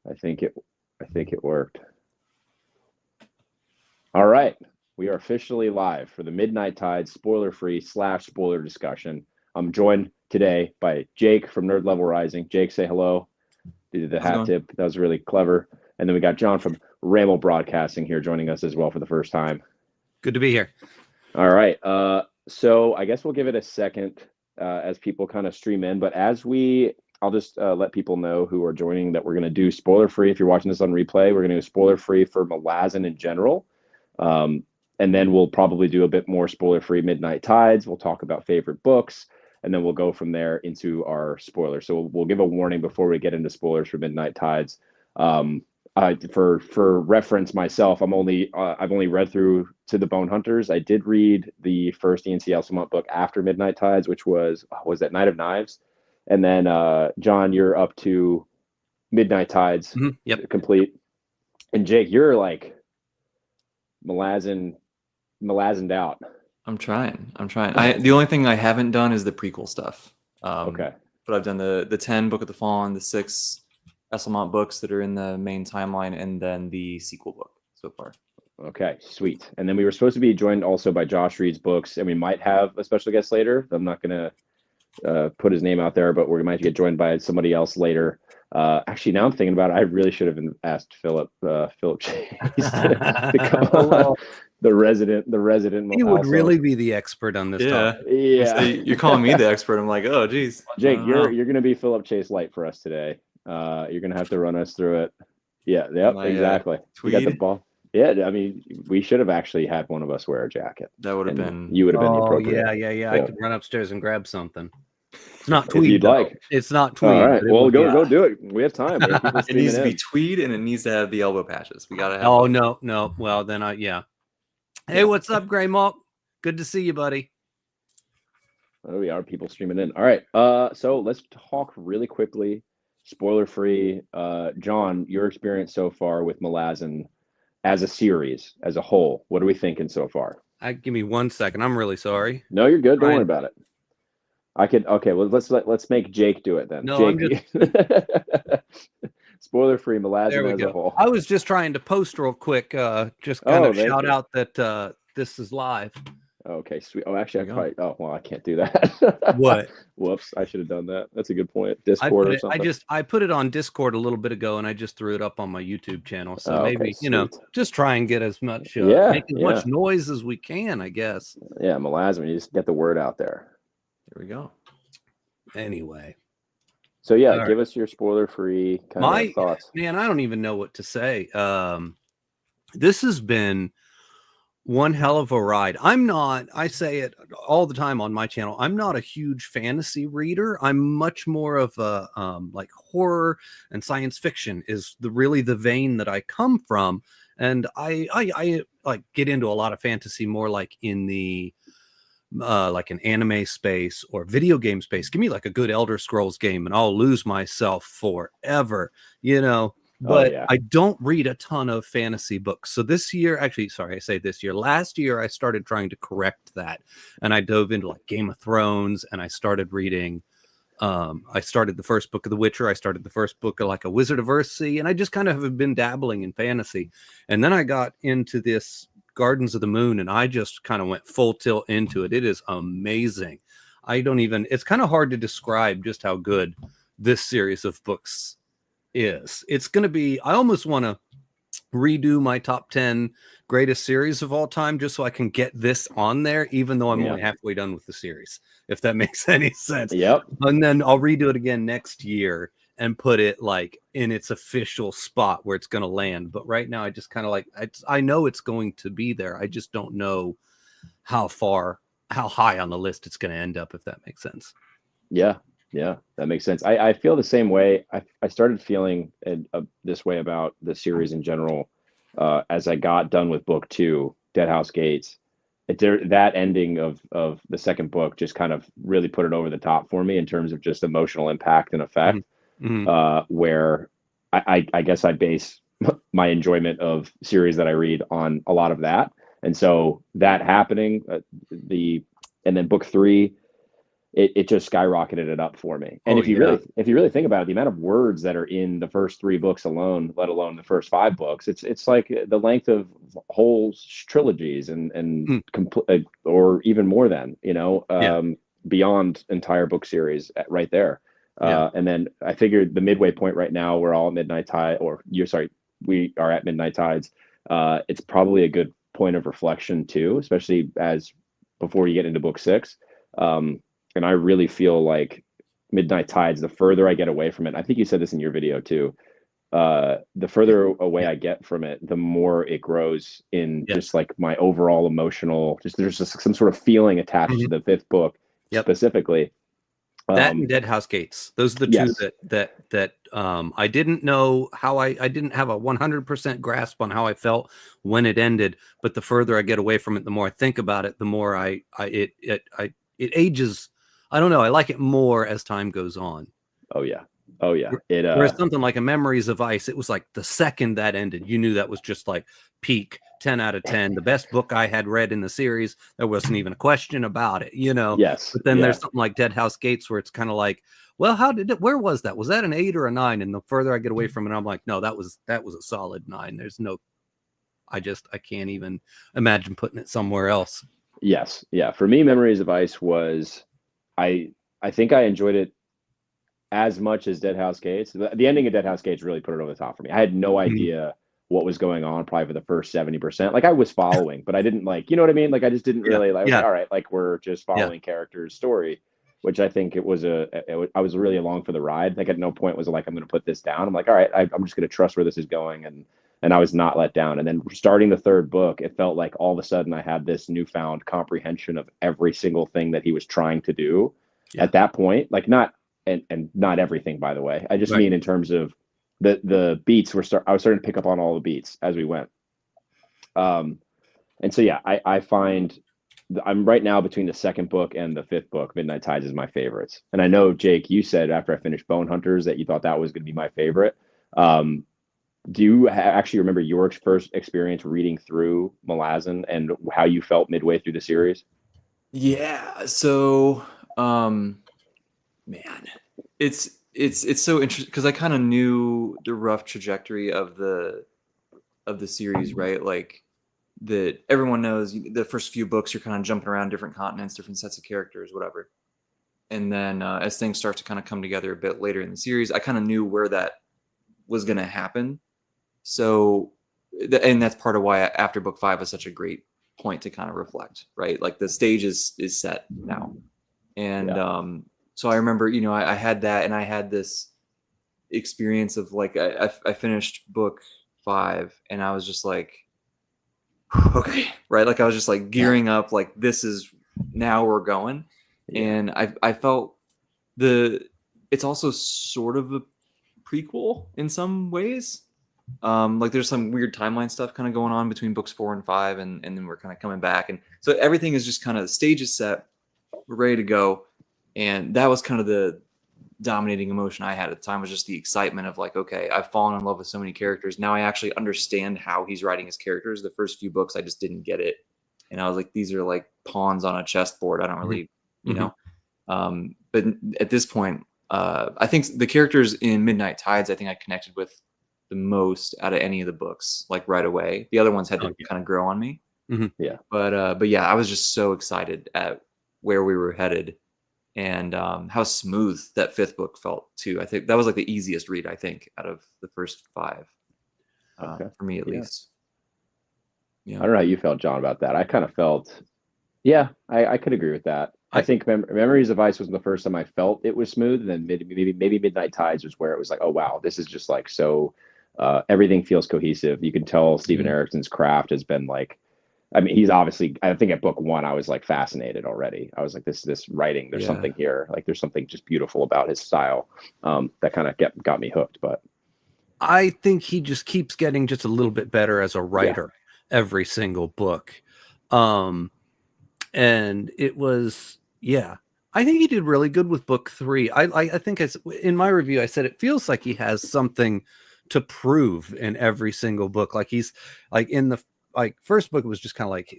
I think it worked. All right. We are officially live for the Midnight Tide spoiler-free / spoiler discussion. I'm joined today by Jake from NerdLevelRising. Jake, say hello. Did the hat tip. That was really clever. And then we got John from Rammel Broadcasting here joining us as well for the first time. Good to be here. All right. So I guess we'll give it a second as people kind of stream in. But I'll just let people know who are joining that we're going to do spoiler-free. If you're watching this on replay, we're going to do spoiler-free for Malazan in general. And then we'll probably do a bit more spoiler-free Midnight Tides. We'll talk about favorite books, and then we'll go from there into our spoilers. So we'll give a warning before we get into spoilers for Midnight Tides. For reference myself, I've only read through to the Bone Hunters. I did read the first Ian C. Elsamont book after Midnight Tides, which was that Night of Knives? And then John, you're up to Midnight Tides, complete. And Jake, you're like Malazan out. I'm trying. The only thing I haven't done is the prequel stuff. Okay. But I've done the 10 Book of the Fallen, the 6 Esselmont books that are in the main timeline, and then the sequel book so far. Okay, sweet. And then we were supposed to be joined also by Josh Reed's books, and we might have a special guest later. I'm not going to put his name out there, but we might get joined by somebody else later. Actually, now I'm thinking about it, I really should have asked Philip Chase to come on. The resident. He would really be the expert on this topic. Yeah. You're calling me the expert. I'm like, oh, geez. Jake, you're going to be Philip Chase light for us today. You're going to have to run us through it. Yeah, exactly. We got the ball. Yeah, I mean, we should have actually had one of us wear a jacket. That would have been. You would have been the appropriate. Yeah. I could run upstairs and grab something. It's not tweed. If you'd like. It's not tweed. All right. Well, go do it. We have time. It needs to be tweed, and it needs to have the elbow patches. We gotta have. Oh no. Well, then Hey, what's up, Gray Malk? Good to see you, buddy. Oh, we are people streaming in. All right. So let's talk really quickly, spoiler free. John, your experience so far with Malazan as a series, as a whole. What are we thinking so far? Give me 1 second. I'm really sorry. No, you're good. Don't worry about it. Okay. Well, let's make Jake do it then. No, Jake, spoiler free Malazan as a whole. I was just trying to post real quick, just kind of shout out that this is live. Okay, sweet. Oh, actually, I can't do that. What? Whoops, I should have done that. That's a good point. Discord or something. I put it on Discord a little bit ago, and I just threw it up on my YouTube channel. So maybe, just try and get as much, make as much noise as we can, I guess. Yeah, Malazan, you just get the word out there. There we go. Anyway. So give us your spoiler-free kind of thoughts. Man, I don't even know what to say. This has been one hell of a ride. I say it all the time on my channel, I'm not a huge fantasy reader. I'm much more of a like horror and science fiction is really the vein that I come from. And I like get into a lot of fantasy more like in the like an anime space or video game space. Give me like a good Elder Scrolls game and I'll lose myself forever, but I don't read a ton of fantasy books. So this year, last year I started trying to correct that. And I dove into like Game of Thrones and I started reading, I started the first book of The Witcher. I started the first book of like a Wizard of Earthsea. And I just kind of have been dabbling in fantasy. And then I got into this Gardens of the Moon and I just kind of went full tilt into it. It is amazing. It's kind of hard to describe just how good this series of books is. It's going to be, I almost want to redo my top 10 greatest series of all time just so I can get this on there, even though I'm only halfway done with the series, if that makes any sense. Yep. And then I'll redo it again next year and put it like in its official spot where it's going to land. But right now I just kind of like, I know it's going to be there. I just don't know how high on the list it's going to end up, if that makes sense. Yeah, that makes sense. I feel the same way. I started feeling this way about the series in general as I got done with book 2, Dead House Gates. That ending of the second book just kind of really put it over the top for me in terms of just emotional impact and effect. Where I guess I base my enjoyment of series that I read on a lot of that. And so that happening, and then book 3, it just skyrocketed it up for me. And Oh, if you yeah. really think about it, the amount of words that are in the first 3 books alone, let alone the first 5 books, it's like the length of whole trilogies Mm, or even more than, yeah. beyond entire book series right there. Yeah. And then I figured the midway point right now, we're all at Midnight Tide, or you're sorry, we are at Midnight Tides. It's probably a good point of reflection too, especially as before you get into book 6. And I really feel like Midnight Tides, the further I get away from it, I think you said this in your video too, the further away Yeah. I get from it, the more it grows in Yes. just like my overall emotional, there's just some sort of feeling attached to Mhm. the 5th book Yep. specifically. That and Dead House Gates. Those are the two Yes. that I didn't know how I didn't have a 100% grasp on how I felt when it ended. But the further I get away from it, the more I think about it, the more it ages. I don't know. I like it more as time goes on. Oh yeah. Oh yeah. Whereas something like a Memories of Ice, it was like the second that ended, you knew that was just like peak 10 out of 10, the best book I had read in the series. There wasn't even a question about it, Yes. But then Yeah. there's something like Dead House Gates where it's kind of like, well, where was that? Was that an 8 or a 9? And the further I get away from it, I'm like, no, that was a solid 9. There's no, I can't even imagine putting it somewhere else. Yes. Yeah. For me, Memories of Ice was, I think I enjoyed it as much as Dead House Gates. The ending of Dead House Gates really put it over the top for me. I had no Mhm. idea what was going on probably for the first 70%. Like I was following, but I didn't like, you know what I mean? Like I just didn't Yeah. really like, Yeah. okay, all right, like we're just Yeah. following characters' story, which I think I was really along for the ride. Like at no point was it like, I'm going to put this down. I'm like, all right, I'm just going to trust where this is going. And I was not let down. And then starting the 3rd book, it felt like all of a sudden I had this newfound comprehension of every single thing that he was trying to do Yeah. at that point. Like not, and not everything, by the way. I just Right. mean in terms of the beats I was starting to pick up on all the beats as we went. And so yeah, I find I'm right now between the 2nd book and the 5th book. Midnight Tides is my favorites. And I know, Jake, you said after I finished Bone Hunters that you thought that was going to be my favorite. Do you actually remember your first experience reading through Malazan and how you felt midway through the series? Yeah. So, man, it's so interesting because I kind of knew the rough trajectory of the series, right? Like that everyone knows the first few books you're kind of jumping around different continents, different sets of characters, whatever. And then as things start to kind of come together a bit later in the series, I kind of knew where that was going to happen. So, and that's part of why after book 5 is such a great point to kind of reflect, right? Like the stage is set now. And so I remember, I had that, and I had this experience of like, I finished book 5 and I was just like, okay, right? Like I was just like gearing up, like this is now we're going. Yeah. And I felt it's also sort of a prequel in some ways. Like there's some weird timeline stuff kind of going on between books 4 and 5, and then we're kind of coming back, and so everything is just kind of, the stage is set, we're ready to go. And that was kind of the dominating emotion I had at the time, was just the excitement of like, okay, I've fallen in love with so many characters. Now I actually understand how he's writing his characters. The first few books I just didn't get it, and I was like, these are like pawns on a chessboard. I don't really, but at this point, I think the characters in Midnight Tides, I think I connected with the most out of any of the books, like right away. The other ones had to kind of grow on me. Mm-hmm. Yeah. But yeah, I was just so excited at where we were headed, and how smooth that 5th book felt too. I think that was like the easiest read, I think, out of the first 5, for me at least. Yeah. I don't know how you felt, John, about that. I kind of felt, yeah, I could agree with that. I think Memories of Ice was the first time I felt it was smooth, and then maybe Midnight Tides was where it was like, oh wow, this is just like so. Everything feels cohesive. You can tell Steven Eriksson's craft has been like, I mean, he's obviously, I think at book 1, I was like fascinated already. I was like, this writing, there's something here. Like there's something just beautiful about his style that kind of got me hooked. But I think he just keeps getting just a little bit better as a writer every single book. And it was, I think he did really good with book 3. I think in my review, I said, it feels like he has something to prove in every single book. Like he's like in the first book, it was just kind of like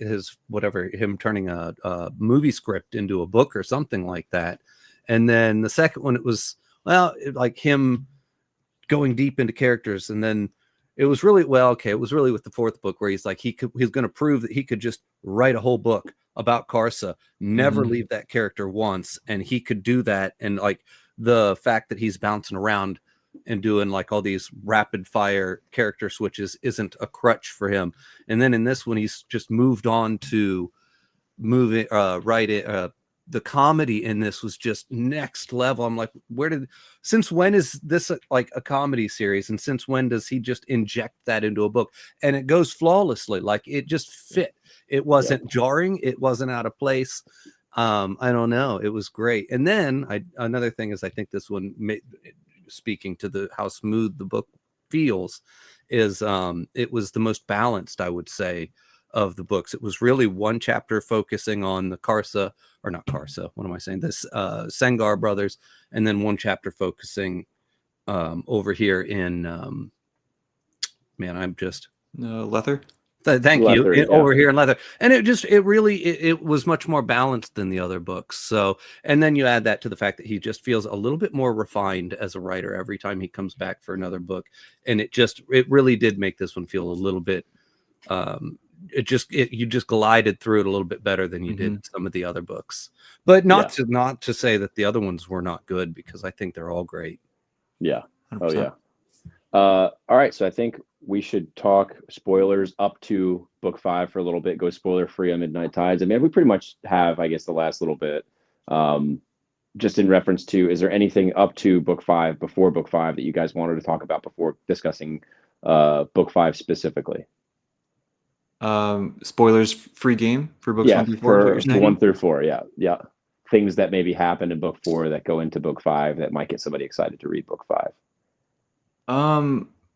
him turning a movie script into a book or something like that. And then the second one, it was, well, like him going deep into characters. And then it was really, it was really with the fourth book where he's like, he's going to prove that he could just write a whole book about Karsa, never leave that character once. And he could do that. And like the fact that he's bouncing around and doing like all these rapid fire character switches isn't a crutch for him. And then in this one, he's just moved on to the comedy in this was just next level. I'm like, since when is this like a comedy series? And since when does he just inject that into a book? And it goes flawlessly. Like it just fit. It wasn't jarring. It wasn't out of place. I don't know. It was great. And then another thing is I think this one, speaking to how smooth the book feels, is it was the most balanced, I would say, of the books. It was really one chapter focusing on the Karsa, or not Karsa, what am I saying? This Sengar brothers, and then one chapter focusing over here in Lether. Thank Leather, you. yeah. Over here in Leather. And it was much more balanced than the other books. So, and then you add that to the fact that he just feels a little bit more refined as a writer every time he comes back for another book. And it really did make this one feel a little bit, you just glided through it a little bit better than you did some of the other books. But not to say that the other ones were not good, because I think they're all great. Yeah. 100%. Oh yeah. All right. So I think we should talk spoilers up to book 5 for a little bit, go spoiler free on Midnight Tides. I mean, we pretty much have, I guess, the last little bit, just in reference to, is there anything up to book 5 before book 5 that you guys wanted to talk about before discussing book 5 specifically? Spoilers free game for books 1 through 4. For 1 through 4. Yeah. Things that maybe happen in book 4 that go into book 5 that might get somebody excited to read book 5.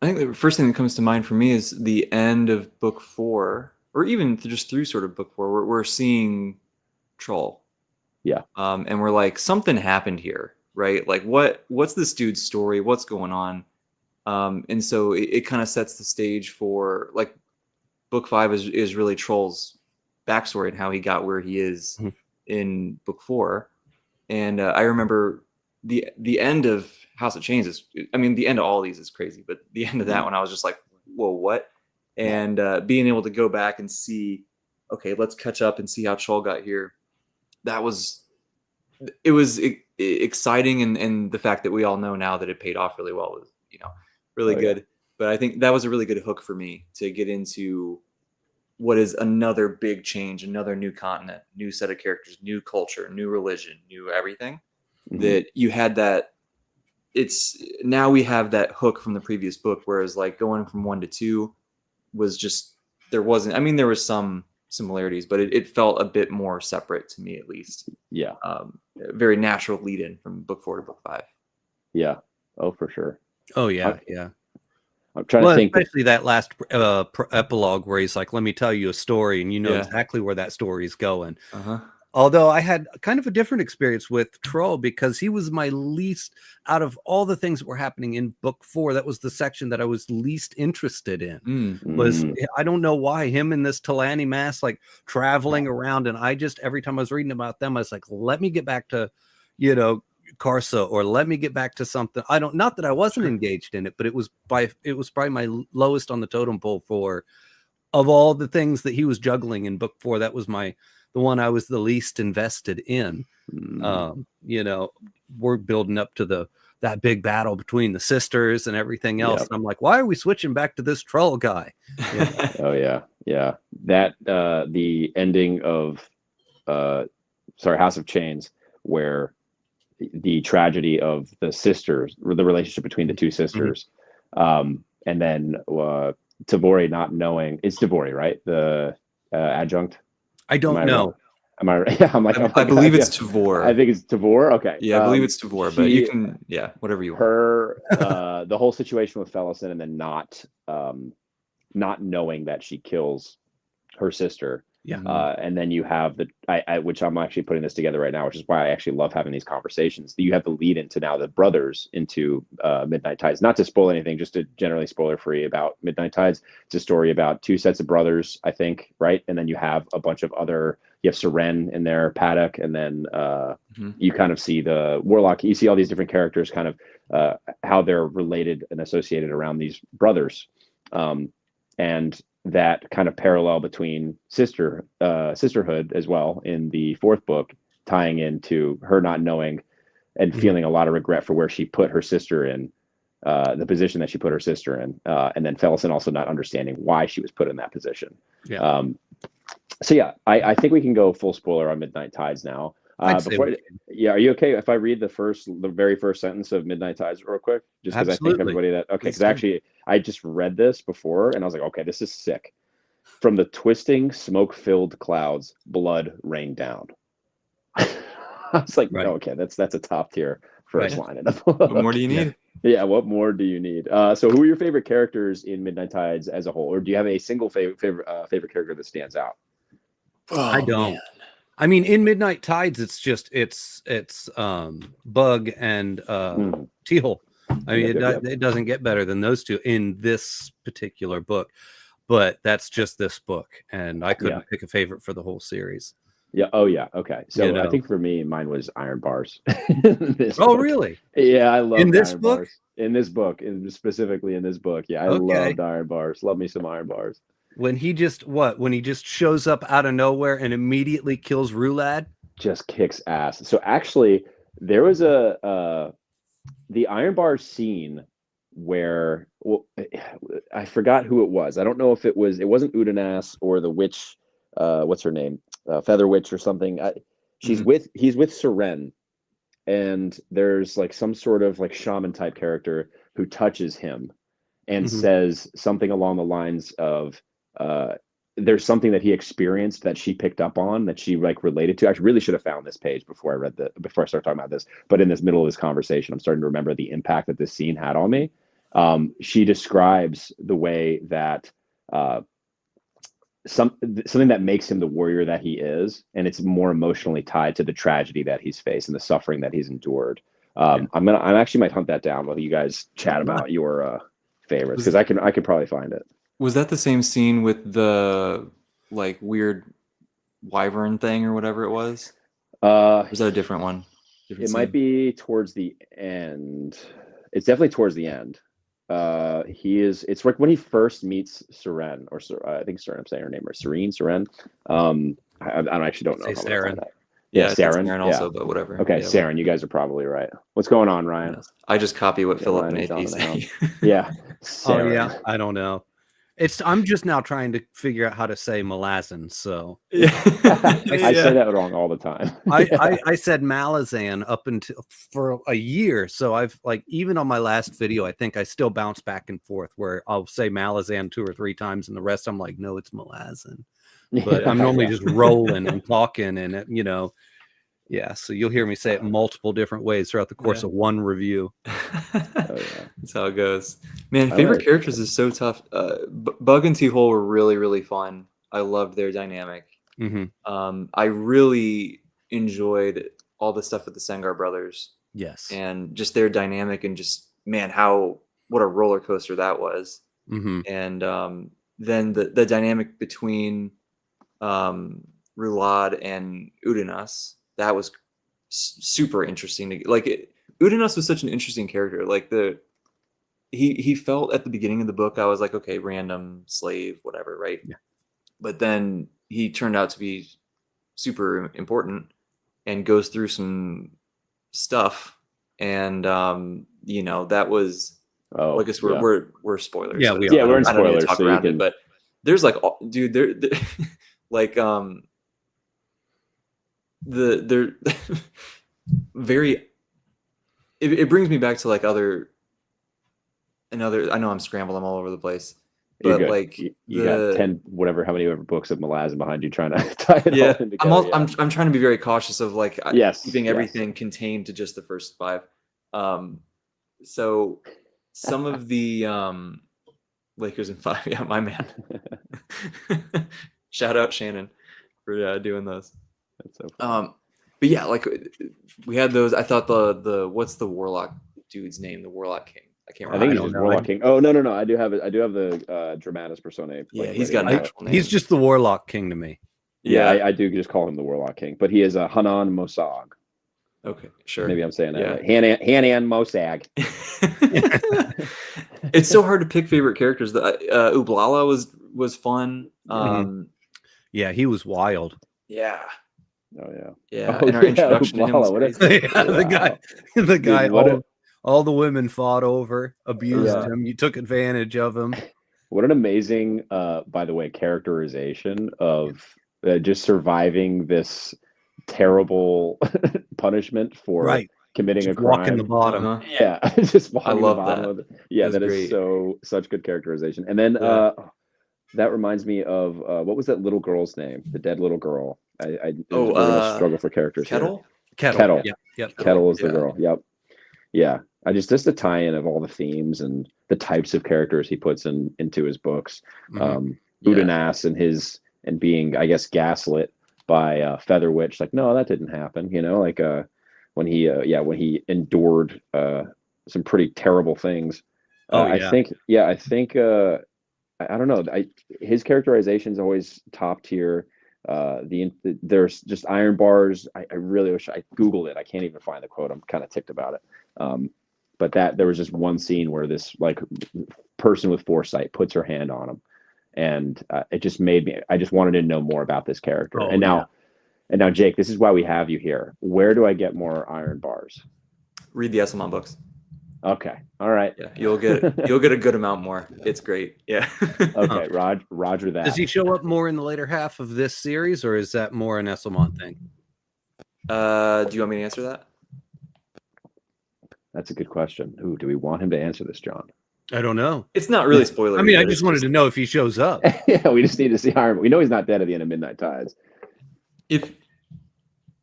I think the first thing that comes to mind for me is the end of book 4, or even just through sort of book 4, we're seeing Troll. Yeah. And we're like, something happened here, right? Like what's this dude's story? What's going on? And so it kind of sets the stage for, like, book 5 is really Troll's backstory and how he got where he is in book 4. And I remember the end of House of Chains the end of all these is crazy, but the end of that one, I was just like, whoa, what? And being able to go back and see, okay, let's catch up and see how Troll got here. It was exciting. And the fact that we all know now that it paid off really well was, really good. Yeah. But I think that was a really good hook for me to get into what is another big change, another new continent, new set of characters, new culture, new religion, new everything. That you had that. Now we have that hook from the previous book, whereas like going from 1 to 2 was just, there was some similarities, but it felt a bit more separate to me, at least. Yeah. Very natural lead in from book 4 to book 5. Yeah. Oh, for sure. Oh yeah. Yeah. I'm trying to think. Especially that last epilogue where he's like, let me tell you a story, and exactly where that story is going. Although I had kind of a different experience with Troll, because he was my least, out of all the things that were happening in book 4, that was the section that I was least interested in. I don't know why, him in this Talani mask, like traveling around. And I just, every time I was reading about them, I was like, let me get back to, Karsa, or let me get back to something. Not that I wasn't engaged in it, but it was probably my lowest on the totem pole of all the things that he was juggling in book 4. That was the one I was the least invested in. We're building up to that big battle between the sisters and everything else. And I'm like, why are we switching back to this Troll guy? Oh yeah. Yeah. That, the ending of, House of Chains, where the tragedy of the sisters, the relationship between the two sisters, and then, Tavori not knowing, it's Tavori, right? The, adjunct. I don't know. Am I right? Yeah, I'm like, I believe it's Tavor. I think it's Tavor. Okay. Yeah, I believe it's Tavor, but you can, whatever you want. Her, the whole situation with Fellison, and then not knowing that she kills her sister. Yeah. And then you have which I'm actually putting this together right now, which is why I actually love having these conversations. You have the lead into now the brothers into Midnight Tides. Not to spoil anything, just to generally spoiler free about Midnight Tides. It's a story about 2 sets of brothers, I think, right? And then you have a bunch of other you have Seren in there, Paddock, and then Mhm. you kind of see the Warlock. You see all these different characters, kind of how they're related and associated around these brothers, and that kind of parallel between sisterhood as well in the fourth book, tying into her not knowing and feeling a lot of regret for where she put her sister in, the position that she put her sister in, and then Fellison also not understanding why she was put in that position. Yeah. So yeah, I think we can go full spoiler on Midnight Tides now. I'd say we Yeah, are you okay if I read the very first sentence of Midnight Tides real quick? Just because I think Absolutely. everybody that okay, Please because do. actually I just read this before and I was like, okay, this is sick. From the twisting, smoke-filled clouds, blood rained down. I was like, Right. okay, that's a top tier first Right. line in the What book. more do you need? Yeah, what more do you need? So who are your favorite characters in Midnight Tides as a whole, or do you have a single favorite character that stands out? I don't. I mean, in Midnight Tides, it's Bug and Teal. I mean, it doesn't get better than those two in this particular book, but that's just this book, and I couldn't pick a favorite for the whole series. Yeah. Oh, yeah. Okay. So You know. I think for me, mine was Iron Bars. Oh, really? Yeah, I love In this Iron book? Bars. In this book, specifically in this book. Yeah, I loved Iron Bars. Love me some Iron Bars. When he just shows up out of nowhere and immediately kills Rulad, just kicks ass. So actually, there was the Iron Bars scene where I forgot who it was. I don't know if it wasn't Udanas or the witch. What's her name? Feather Witch or something. He's with Seren, and there's like some sort of like shaman type character who touches him and says something along the lines of there's something that he experienced that she picked up on that she like related to. I really should have found this page before I started talking about this, but in this middle of this conversation, I'm starting to remember the impact that this scene had on me. She describes the way that something that makes him the warrior that he is, and it's more emotionally tied to the tragedy that he's faced and the suffering that he's endured. I actually might hunt that down while you guys chat about your favorites, because I can probably find it. Was that the same scene with the like weird wyvern thing or whatever it was? Or was that a different one? It might be towards the end. It's definitely towards the end. It's like when he first meets Seren, or I think Seren, I'm saying her name, or Seren. I actually don't know. Say Seren. Yeah, Seren also, but whatever. Okay, yeah, Seren, you guys are probably right. What's going on, Ryan? I just copy what Philip and AP say. Yeah. Seren. Oh yeah, I don't know. I'm just now trying to figure out how to say Malazan. So I say that wrong all the time. I said Malazan up until for a year. So I've like, even on my last video, I think I still bounce back and forth where I'll say Malazan 2 or 3 times and the rest I'm like, no, it's Malazan. But I'm normally just rolling and talking and yeah. So you'll hear me say it multiple different ways throughout the course of one review. That's how it goes. Man, favorite characters is so tough. Bug and T-Hole were really, really fun. I loved their dynamic. I really enjoyed all the stuff with the Sengar brothers. Yes. And just their dynamic, and just, man, what a roller coaster that was. And then the dynamic between Rulad and Udanas, that was super interesting. Udanas was such an interesting character. Like he felt at the beginning of the book, I was like, okay, random slave, whatever, right? Yeah. But then he turned out to be super important and goes through some stuff, and that was. Oh, I guess we're spoilers. Yeah, we are. Yeah, we're in spoilers. I don't need to talk around it, but there's like, dude, there like they're very. It brings me back to like I know I'm scrambling, I'm all over the place, but like you got 10 how many books of Malazan behind you trying to tie it all in together. I'm trying to be very cautious of like keeping everything contained to just the first 5. So some of the Lakers in 5, yeah, my man. Shout out Shannon for doing those. That's so funny. But yeah, like we had those. I thought the what's the Warlock dude's name? The Warlock King. I can't remember. I think he's just Warlock King. Oh no! I do have the Dramatis Personae. Yeah, he's got an actual name. He's just the Warlock King to me. Yeah, I do just call him the Warlock King, but he is a Hanan Mosag. Okay, sure. Maybe I'm saying that Yeah. right. Hanan Mosag. It's so hard to pick favorite characters. Ublala was fun. Yeah, he was wild. Yeah. Oh yeah. Yeah. Oh, And our yeah, introduction to him was Ublala, crazy. The guy, Dude, all the women fought over, abused Yeah. him. You took advantage of him. what an amazing, by the way, characterization of just surviving this terrible punishment for Right. committing Just a walking the crime. bottom. Uh-huh. Yeah, just walking the love bottom that. of it. Yeah, That's that is great. such good characterization. And then Yeah. that reminds me of what was that little girl's name? The dead little girl. We're Oh, gonna struggle for characters here. Kettle? Kettle. Yeah. Yep. Kettle is the Yeah. girl. Yep. Yeah. I just the tie-in of all the themes and the types of characters he puts into his books. Mhm. Udanas and being, I guess, gaslit by Feather Witch. Like, no, that didn't happen. Like when he endured some pretty terrible things. Oh, I yeah. think I don't know. His characterization is always top tier. There's just iron bars. I really wish I Googled it. I can't even find the quote. I'm kind of ticked about it. But there was just one scene where this like person with foresight puts her hand on him, and it just made me. I just wanted to know more about this character. Oh, and now, Jake, this is why we have you here. Where do I get more iron bars? Read the Esselman books. Okay. All right. Yeah, you'll get a good amount more. It's great. Yeah. Okay, Roger that. Does he show up more in the later half of this series, or is that more an Esselmont thing? Do you want me to answer that? That's a good question. Ooh, do we want him to answer this, John? I don't know. It's not really spoiler. I mean, I just wanted to know if he shows up. Yeah, we just need to see Iron. We know he's not dead at the end of Midnight Tides. If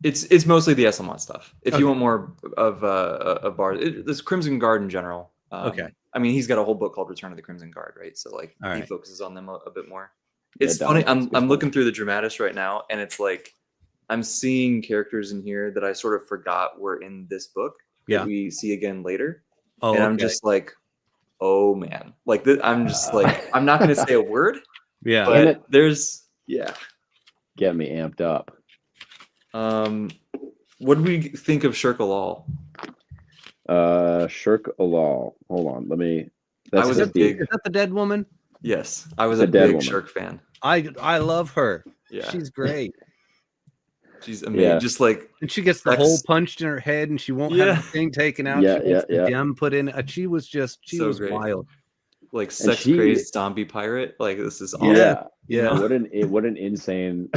it's mostly the Esselmont stuff. If Okay. you want more of bars, this Crimson Guard in general. Okay. I mean, he's got a whole book called Return of the Crimson Guard, right? So like All he right. focuses on them a bit more. Yeah, It's funny. Dominic, I'm looking through the Dramatis right now, and it's like I'm seeing characters in here that I sort of forgot were in this book. Yeah. That we see again later. Oh, And I'm okay. just like, oh man, like I'm just like, I'm not going to say a word, Yeah. but there's Get me amped up. What do we think of Shirk Alal? Shirk Alal. Hold on, let me. I was a big, Is that the dead woman? yes, I was The a dead big woman. Shirk fan. I love her. Yeah, She's great. she's amazing. Yeah. Just like And she gets the hole punched in her head, and she won't have the thing taken out. Yeah, she gets yeah, the yeah. gem put in. She was So was great. wild. like sex crazed zombie pirate. Like this is awesome. Yeah, Yeah. What an insane.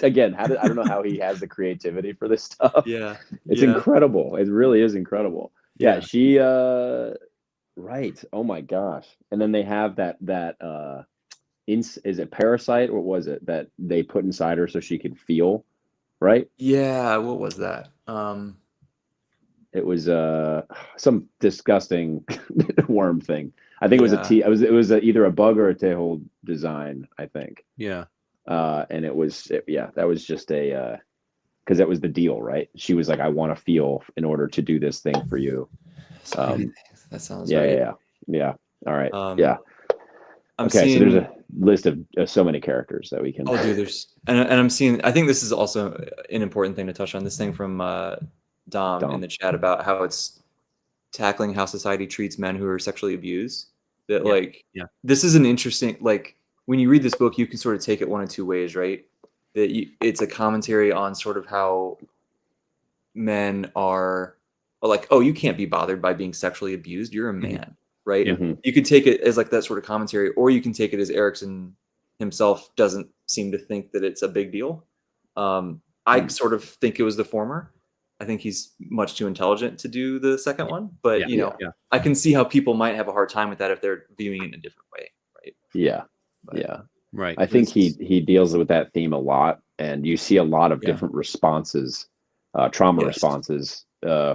Again, I don't know how he has the creativity for this stuff. Yeah, It's incredible. It really is incredible. Yeah, Yeah. she. Right. Oh my gosh. And then they have that is it Parasite or was it that they put inside her so she could feel, right? Yeah. What was that? It was some disgusting worm thing. I think it was it was either a bug or a tail design, I think. Yeah. And that was just a because that was the deal, right? She was like, I want to feel in order to do this thing for you. That sounds Yeah. All right. Yeah. I'm Okay, seeing, so there's a list of so many characters that we can. Oh, dude, and I'm seeing. I think this is also an important thing to touch on. This thing from Dom in the chat about how it's tackling how society treats men who are sexually abused. That this is an interesting, like when you read this book, you can sort of take it one of two ways, right? That it's a commentary on sort of how men are like, oh, you can't be bothered by being sexually abused. You're a man, right? Mm-hmm. You could take it as like that sort of commentary, or you can take it as Erickson himself doesn't seem to think that it's a big deal. I sort of think it was the former. I think he's much too intelligent to do the second one, but I can see how people might have a hard time with that if they're viewing it in a different way, right? Yeah, right. I think he deals with that theme a lot, and you see a lot of different responses, trauma responses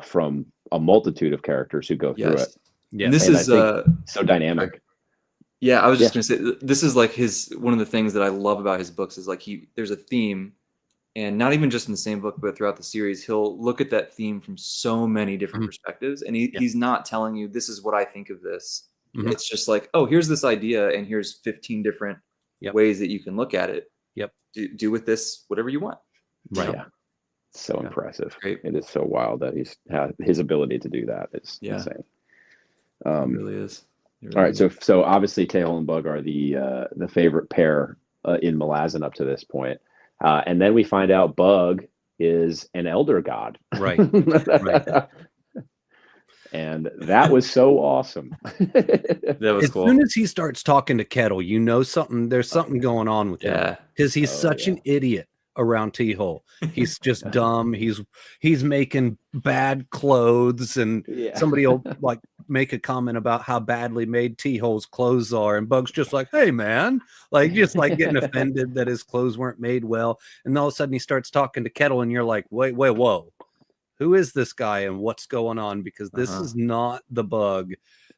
from a multitude of characters who go through it. Yeah, and this is so dynamic. Yeah, I was just gonna say this is like one of the things that I love about his books is like there's a theme. And not even just in the same book, but throughout the series, he'll look at that theme from so many different perspectives. And he's not telling you, this is what I think of this. Mm-hmm. It's just like, oh, here's this idea, and here's 15 different ways that you can look at it. Yep. Do with this whatever you want. Right. Yeah. So Yeah. impressive. Great. It is so wild that his ability to do that is Yeah. insane. It really is. It All really right, so obviously Tehol and Bug are the favorite pair in Malazan up to this point, and then we find out Bug is an elder god, Right. Right. and that was so awesome. That was As cool. soon as he starts talking to Kettle, you know there's something going on with him. Yeah. Because he's Oh, such yeah. an idiot around T-Hole. He's just dumb. He's making bad clothes, and Yeah. somebody will like make a comment about how badly made T-Hole's clothes are, and Bug's just like, hey man, like just like getting offended that his clothes weren't made well. And all of a sudden he starts talking to Kettle, and you're like, wait, whoa. Who is this guy and what's going on? Because this is not the Bug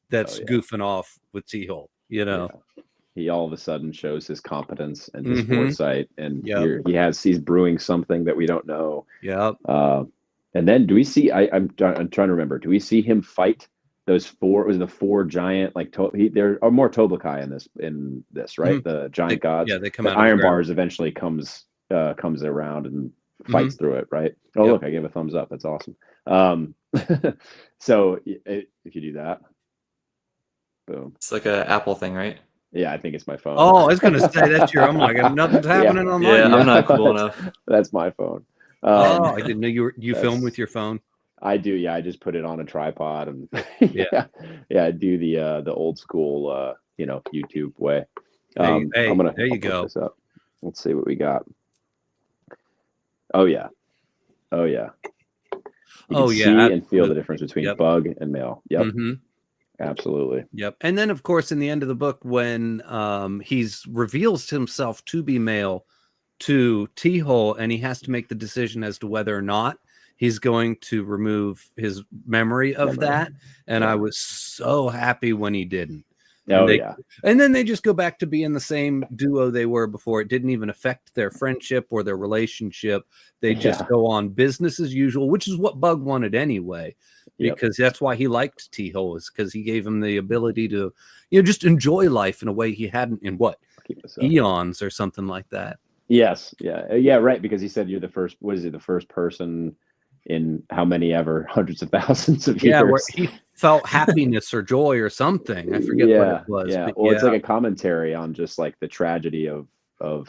that's goofing off with T-Hole, you know. Yeah. He all of a sudden shows his competence and his Mhm. foresight, and Yep. he's brewing something that we don't know. Yep. And then do we see? I'm trying to remember. Do we see him fight those four? It was the four giant there are more Tobakai in this, right? The giant gods. Yeah, they come the out of the Iron ground. Bars eventually comes around and fights through it, right? Oh, Yep. look, I gave a thumbs up. That's awesome. So if you do that, boom. It's like a Apple thing, right? Yeah, I think it's my phone. Oh, I was gonna say that's your. Oh my god, nothing's happening on mine. Yeah, I'm not cool enough. That's my phone. I didn't know you film with your phone. I do. Yeah, I just put it on a tripod and Yeah. I do the old school YouTube way. Hey, I'll there you put go. this up. Let's see what we got. Oh yeah. You can see and feel the difference between Bug and Male. Yep. Mm-hmm. Absolutely. Yep. And then of course in the end of the book when he's reveals himself to be Male to T-Hole, and he has to make the decision as to whether or not he's going to remove his memory of that. And I was so happy when he didn't. And then they just go back to being the same duo they were before. It didn't even affect their friendship or their relationship. They just go on business as usual, which is what Bug wanted anyway, because that's why he liked T-Hole, is because he gave him the ability to, just enjoy life in a way he hadn't in eons or something like that. Yes. Yeah. Right. Because he said you're the first. What is he? The first person in how many ever hundreds of thousands of years? Yeah, where he felt happiness or joy or something. I forget what it was. Yeah. Well, it's like a commentary on just like the tragedy of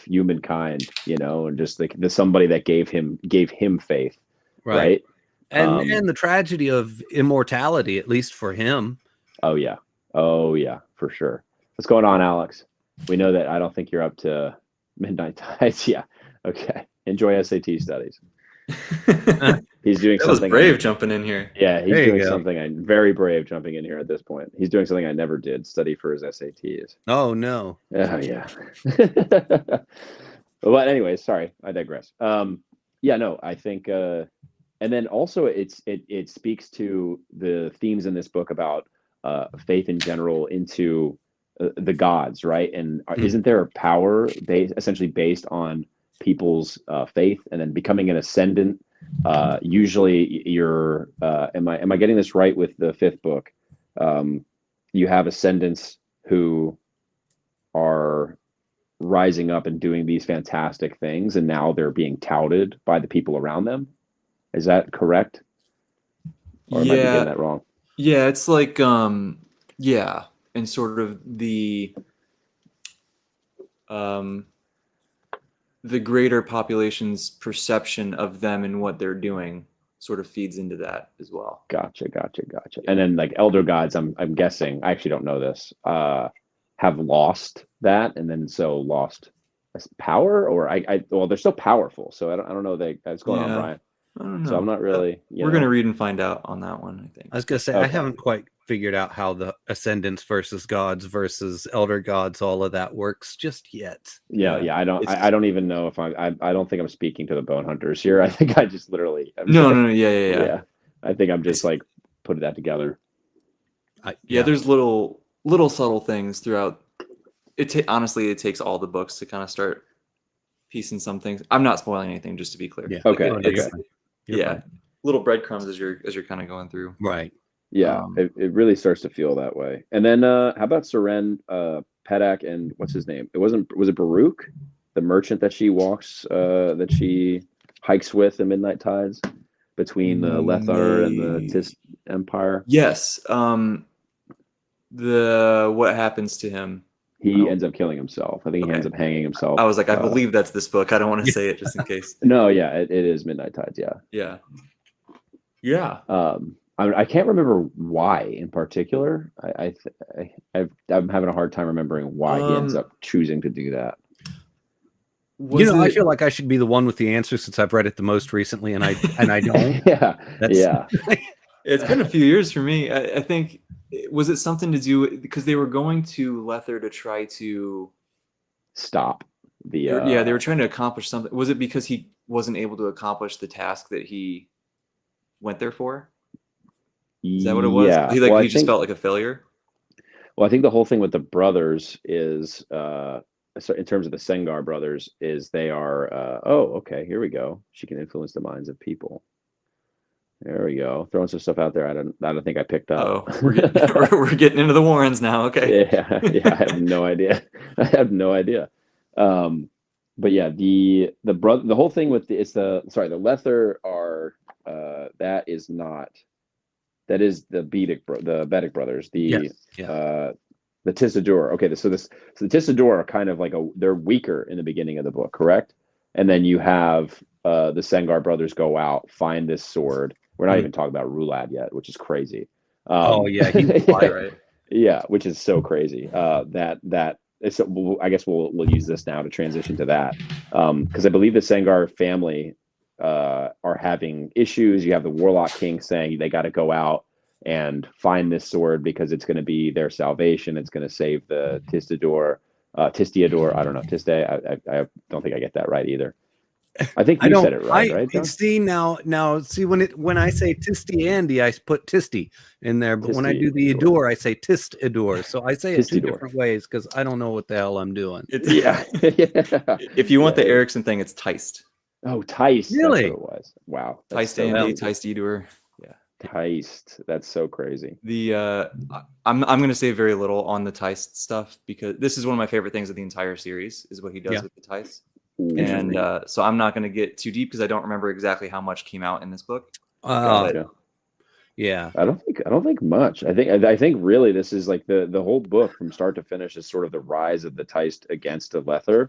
humankind, and just like somebody that gave him faith, right? And the tragedy of immortality, at least for him. Oh yeah, for sure. What's going on, Alex? We know that I don't think you're up to Midnight Tides. Yeah. Okay. Enjoy SAT studies. He's doing that something. Was brave jumping in here. Yeah, he's doing something. Very brave jumping in here at this point. He's doing something I never did. Study for his SATs. Oh no. Yeah. But anyway, sorry, I digress. I think, and then also it speaks to the themes in this book about faith in general into the gods, right? And isn't there a power essentially based on people's faith, and then becoming an ascendant? Usually, you're. Am I getting this right with the fifth book? You have ascendants who are rising up and doing these fantastic things, and now they're being touted by the people around them. Is that correct? Or am I getting that wrong? Yeah, it's like and sort of the greater population's perception of them and what they're doing sort of feeds into that as well. Gotcha. And then like elder gods, I'm guessing, I actually don't know this, have lost that, and then so lost power, or well, they're still powerful, so I don't know that's going on, Brian. I don't know. So I'm not really. We're gonna read and find out on that one, I think. I was gonna say I haven't quite figured out how the ascendants versus gods versus elder gods, all of that works just yet. Yeah. I don't even know if I don't think I'm speaking to the bone hunters here. I think I just literally. No. Yeah. I think I'm just like putting that together. There's little subtle things throughout. Honestly, it takes all the books to kind of start piecing some things. I'm not spoiling anything, just to be clear. Yeah. Okay. Little breadcrumbs as you're kind of going through. Right. Yeah, it really starts to feel that way. And then how about Seren, Pedak, and what's his name? Was it Baruch? the merchant that she walks, that she hikes with in Midnight Tides between the Lethar and the Tis Empire. Yes. The what happens to him? He ends up killing himself. I think he ends up hanging himself. I was like, I believe that's this book. I don't want to say it just in case. No, yeah, it is Midnight Tides. Yeah. Yeah. Yeah. I can't remember why in particular. I'm having a hard time remembering why he ends up choosing to do that. I feel like I should be the one with the answer since I've read it the most recently, and I don't. Yeah. It's been a few years for me. I think, was it something to do because they were going to Lethar to try to stop the they were trying to accomplish something. Was it because he wasn't able to accomplish the task that he went there for? Is that what it was? Yeah. He just felt like a failure. Well, I think the whole thing with the brothers is so in terms of the Sengar brothers is they are okay, here we go. She can influence the minds of people. There we go. Throwing some stuff out there. I don't think I picked up. Oh, we're getting into the Warrens now. Okay. Yeah. I have no idea. But yeah, the whole thing with the Lethar are that is the Bedic brothers. The Tisador. Okay, so the Tisador are kind of like they're weaker in the beginning of the book, correct? And then you have the Sengar brothers go out, find this sword. We're not even talking about Rulad yet, which is crazy. He's right. Yeah, which is so crazy. I guess we'll use this now to transition to that, because I believe the Sengar family are having issues. You have the Warlock King saying they got to go out and find this sword because it's going to be their salvation. It's going to save the Tistiador. I don't know. Tiste. I don't think I get that right either. I think you said it right, John? See now, when I say Tisti Andy, I put Tisti in there, but when I do the Ador, I say Tist Ador. So I say it two different ways because I don't know what the hell I'm doing. Yeah. If you want the Erickson thing, it's Teist. Oh, Teist. Really? That's what it was. Wow. Teist Andy, Teist Edur. Yeah. Teist. That's so crazy. I'm going to say very little on the Teist stuff because this is one of my favorite things of the entire series is what he does with the Teist. And so I'm not going to get too deep because I don't remember exactly how much came out in this book. Yeah. I don't think much. I think really this is like the whole book from start to finish is sort of the rise of the Teist against the Lethar.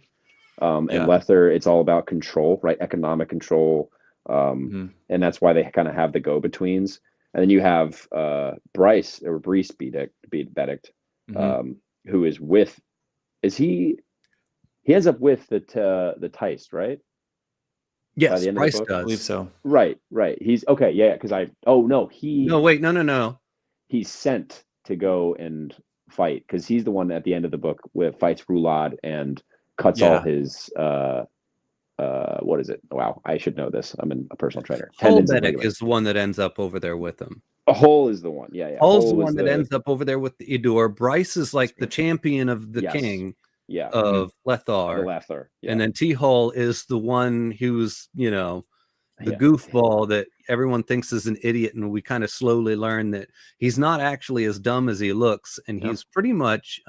And Lethar, it's all about control, right? Economic control. And that's why they kind of have the go-betweens. And then you have Brice Bedict, who is with. He ends up with the Teist, right? Yes, Brice does. I believe so. Right. He's okay. Yeah, because no. He's sent to go and fight because he's the one at the end of the book fights Rulad and cuts all his what is it? Wow, I should know this. I'm a personal trainer. Bedic is the one that ends up over there with him. Hole is the one. Yeah. Hull's the one that ends up over there with the Edur. Brice is like the champion of the king. Of Lethar. And then T-Hull is the one who's, the goofball that everyone thinks is an idiot. And we kind of slowly learn that he's not actually as dumb as he looks. And he's pretty much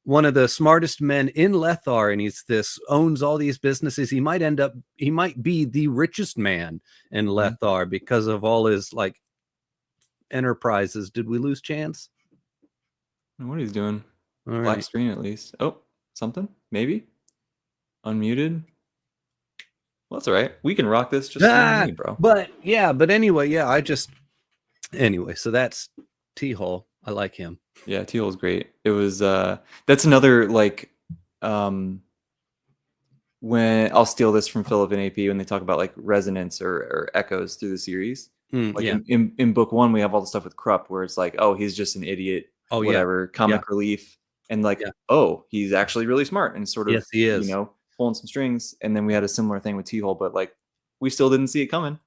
one of the smartest men in Lethar. And owns all these businesses. He might be the richest man in Lethar because of all his enterprises. Did we lose Chance? What he's doing? All Black right. screen at least. Oh, something? Maybe? Unmuted? Well, that's all right. We can rock this just me, bro. But anyway, so that's T-Hole. I like him. Yeah, T-Hole's great. It was that's another when I'll steal this from Philip and AP when they talk about resonance or echoes through the series. In book one, we have all the stuff with Krupp where it's he's just an idiot. Comic relief. And he's actually really smart and sort of, yes, he is. Pulling some strings. And then we had a similar thing with T-Hole, but we still didn't see it coming.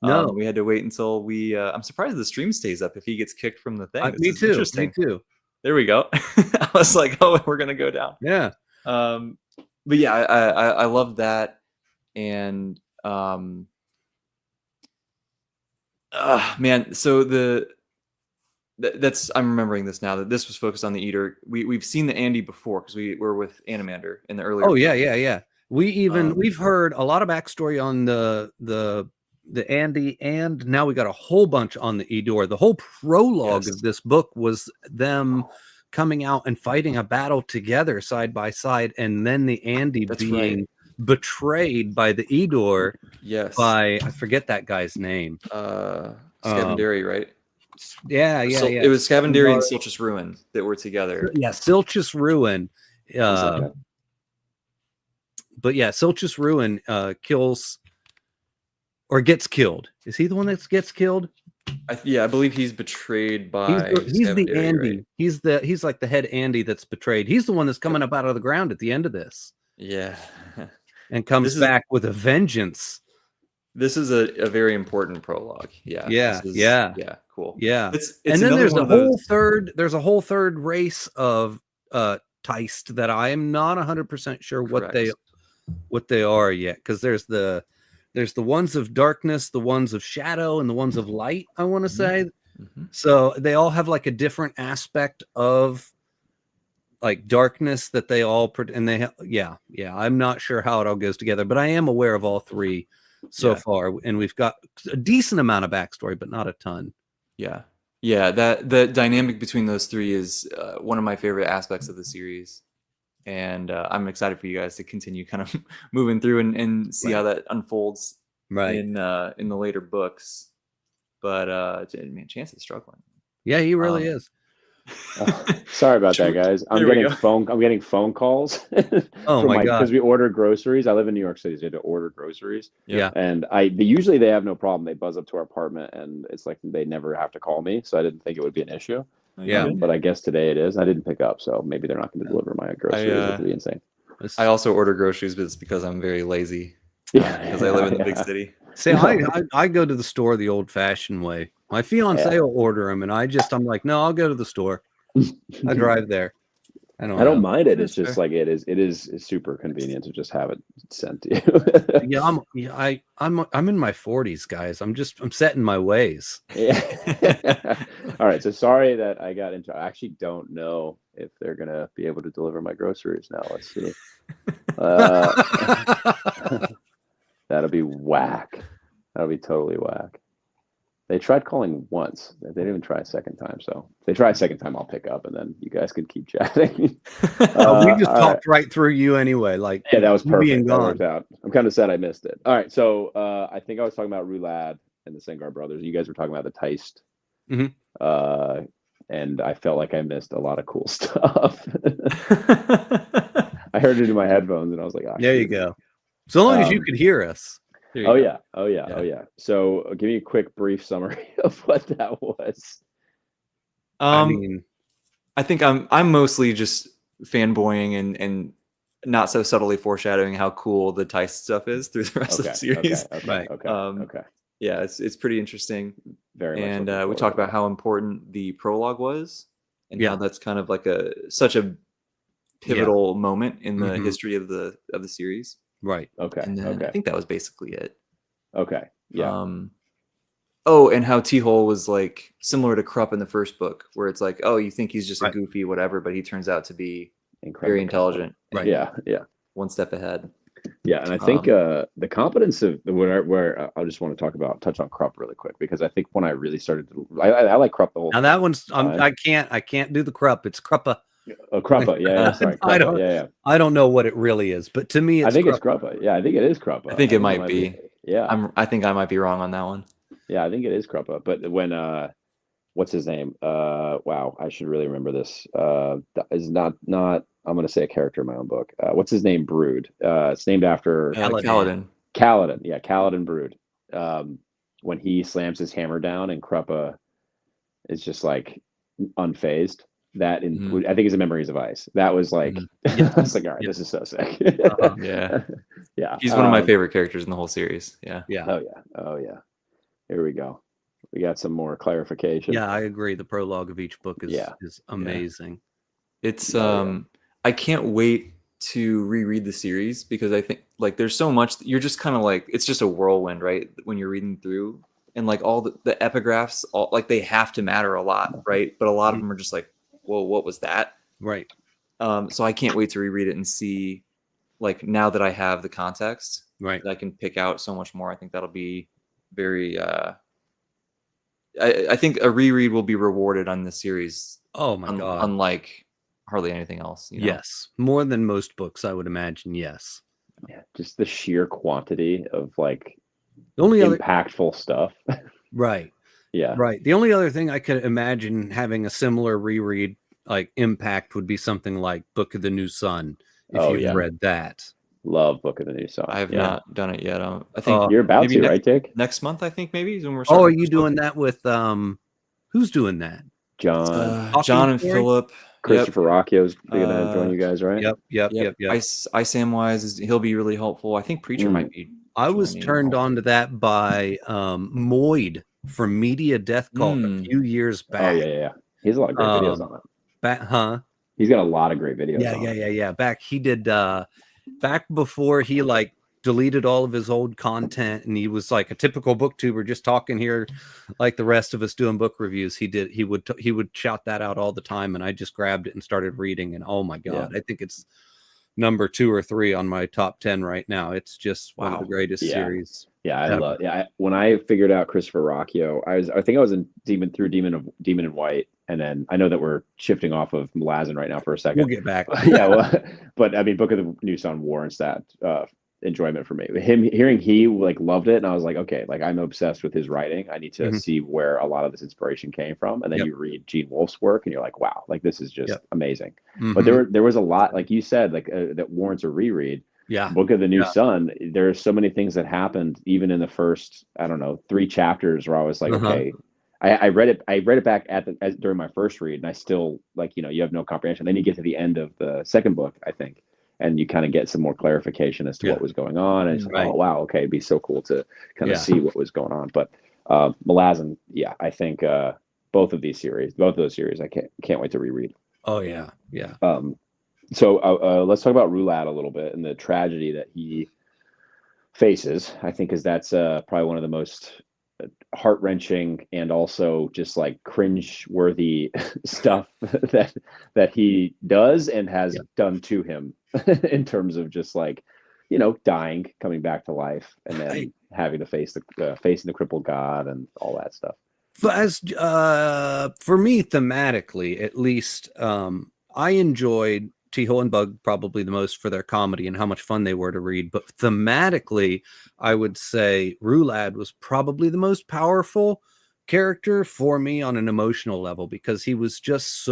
No, we had to wait until I'm surprised the stream stays up if he gets kicked from the thing. Me too. Interesting. Me too. There we go. I was like, we're going to go down. Yeah. But yeah, I love that. And, man, so that's I'm remembering this now that this was focused on the Eater. We've seen the Andy before because we were with Animander in the earlier. Oh yeah, book. yeah. We've heard a lot of backstory on the Andy, and now we got a whole bunch on the Eeyore. The whole prologue of this book was them coming out and fighting a battle together side by side, and then the Andy being betrayed by the Eeyore. Yes. By I forget that guy's name. Scavendary, right? Yeah. It was Scavendary and Silchus Ruin that were together. Yeah, Silchus Ruin. But yeah, Silchus Ruin kills or gets killed. Is he the one that gets killed? I believe he's betrayed by. He's the Andy. Right? He's like the head Andy that's betrayed. He's the one that's coming up out of the ground at the end of this. Yeah, and comes back with a vengeance. This is a very important prologue. Yeah. Yeah. Cool. Yeah. It's and then there's a whole third race of Teist that I am not 100% sure what they are yet, because there's the ones of darkness, the ones of shadow, and the ones of light, I want to say. So they all have like a different aspect of like darkness that they all and they I'm not sure how it all goes together, but I am aware of all three so far, and we've got a decent amount of backstory, but not a ton. That the dynamic between those three is one of my favorite aspects of the series, and I'm excited for you guys to continue kind of moving through and see how that unfolds in the later books. But man, Chance is struggling. Yeah, he really is. Sorry about that, guys. I'm getting phone calls. Oh my god! Because we order groceries. I live in New York City, so you have to order groceries. Yeah. And usually they have no problem. They buzz up to our apartment, and it's like they never have to call me. So I didn't think it would be an issue. Yeah. But I guess today it is. I didn't pick up, so maybe they're not going to deliver my groceries. It would be insane. I also order groceries, but it's because I'm very lazy. Because I live in the big city. See, I go to the store the old-fashioned way. My fiance will order them, and I'm like, no, I'll go to the store. I drive there. I don't mind it. It's just like it is super convenient to just have it sent to you. I'm in my 40s, guys. I'm set in my ways. Yeah. All right. So sorry that I got into. I actually don't know if they're gonna be able to deliver my groceries now. Let's see. That'll be whack. That'll be totally whack. They tried calling once. They didn't even try a second time. So if they try a second time, I'll pick up, and then you guys can keep chatting. We just talked right through you anyway. Like, yeah, that was perfect. That worked out. I'm kind of sad I missed it. All right, so I think I was talking about Rulad and the Sengar brothers. You guys were talking about the Teist. And I felt like I missed a lot of cool stuff. I heard it in my headphones, and I was like, oh, there you go. So long as you could hear us. Oh yeah. So give me a quick, brief summary of what that was. I think I'm mostly just fanboying and not so subtly foreshadowing how cool the Teist stuff is through the rest of the series. Okay. Yeah, it's pretty interesting. Very much. And we talked about how important the prologue was, and how that's kind of like such a pivotal moment in the history of the series. Right. Okay. And then I think that was basically it. Okay. Yeah. And how T-Hole was like similar to Krupp in the first book, where it's like, oh, you think he's just a goofy whatever, but he turns out to be very intelligent. Right. Yeah. One step ahead. Yeah, and I think the competence of where I just want to touch on Krupp really quick, because I think when I really started to, I like Krupp the whole. Now that one's I can't do the Krupp. It's Kruppa. Oh, Kruppa, yeah, sorry. Kruppa, I don't know what it really is, but to me, I think it's Kruppa. Yeah, I think it is Kruppa. I think it might be. Yeah, I think I might be wrong on that one. Yeah, I think it is Kruppa. But when what's his name? Wow, I should really remember this. Is not. I'm going to say a character in my own book. What's his name? Brood. It's named after Kaladin. Kaladin. Yeah, Kaladin Brood. When he slams his hammer down and Kruppa is just like unfazed. That I think is a Memories of Ice. That was like, I was like, all right, this is so sick. Yeah. Yeah. He's one of my favorite characters in the whole series. Yeah. Yeah. Oh yeah. Here we go. We got some more clarification. Yeah, I agree. The prologue of each book is amazing. Yeah. It's I can't wait to reread the series, because I think like there's so much you're just kind of like, it's just a whirlwind, right? When you're reading through, and like all the epigraphs, all, like they have to matter a lot, right? But a lot of them are just like, whoa, what was that? Right. So I can't wait to reread it and see, like, now that I have the context, Right. that I can pick out so much more. I think that'll be very. I think a reread will be rewarded on this series. Oh my God. Unlike hardly anything else. You know? Yes, more than most books, I would imagine. Yes. Yeah, just the sheer quantity of like The only other impactful stuff. right. Yeah. Right. The only other thing I could imagine having a similar reread like impact would be something like Book of the New Sun. If you've read that. Love Book of the New Sun. I have not done it yet. I think you're about to, right, Dick? Next month, I think maybe is when we're Oh, are starting. you doing that with who's doing that? John and Philip. Christopher Rocchio's gonna join you guys, right? Yep. Ice Samwise he'll be really helpful. I think Preacher might be. I was turned on to that by Moyd from Media Death Cult a few years back. Oh yeah. He has a lot of great videos on it. He's got a lot of great videos. Yeah. Back he did back before he like deleted all of his old content and he was like a typical booktuber just talking here like the rest of us doing book reviews. He would shout that out all the time and I just grabbed it and started reading and oh my God, I think it's number 2 or 3 on my top 10 right now. It's just one of the greatest series. Yeah, I love. Yeah, when I figured out Christopher Rocchio, I think I was in Demon in White, and then I know that we're shifting off of Malazan right now for a second. We'll get back. Yeah, well, but I mean, Book of the New Sun warrants that enjoyment for me. Hearing he like loved it, and I was like, okay, like I'm obsessed with his writing. I need to see where a lot of this inspiration came from, and then you read Gene Wolfe's work, and you're like, wow, like this is just amazing. But there was a lot, like you said, like that warrants a reread. Yeah. Book of the New Sun, there are so many things that happened even in the first, I don't know, 3 chapters where I was like, okay, I read it back during my first read and I still like, you have no comprehension. Then you get to the end of the second book, I think, and you kind of get some more clarification as to what was going on. And it's like, oh wow, okay, it'd be so cool to kind of see what was going on. But Malazan, I think both of those series, I can't wait to reread. Oh yeah. So let's talk about Roulade a little bit and the tragedy that he faces. I think that's probably one of the most heart-wrenching and also just like cringe-worthy stuff that he does and has done to him in terms of just like, dying, coming back to life, and then having to face facing the crippled god and all that stuff. For me, thematically, at least, I enjoyed T-Hole and Bug probably the most for their comedy and how much fun they were to read. But thematically, I would say Roulade was probably the most powerful character for me on an emotional level because he was just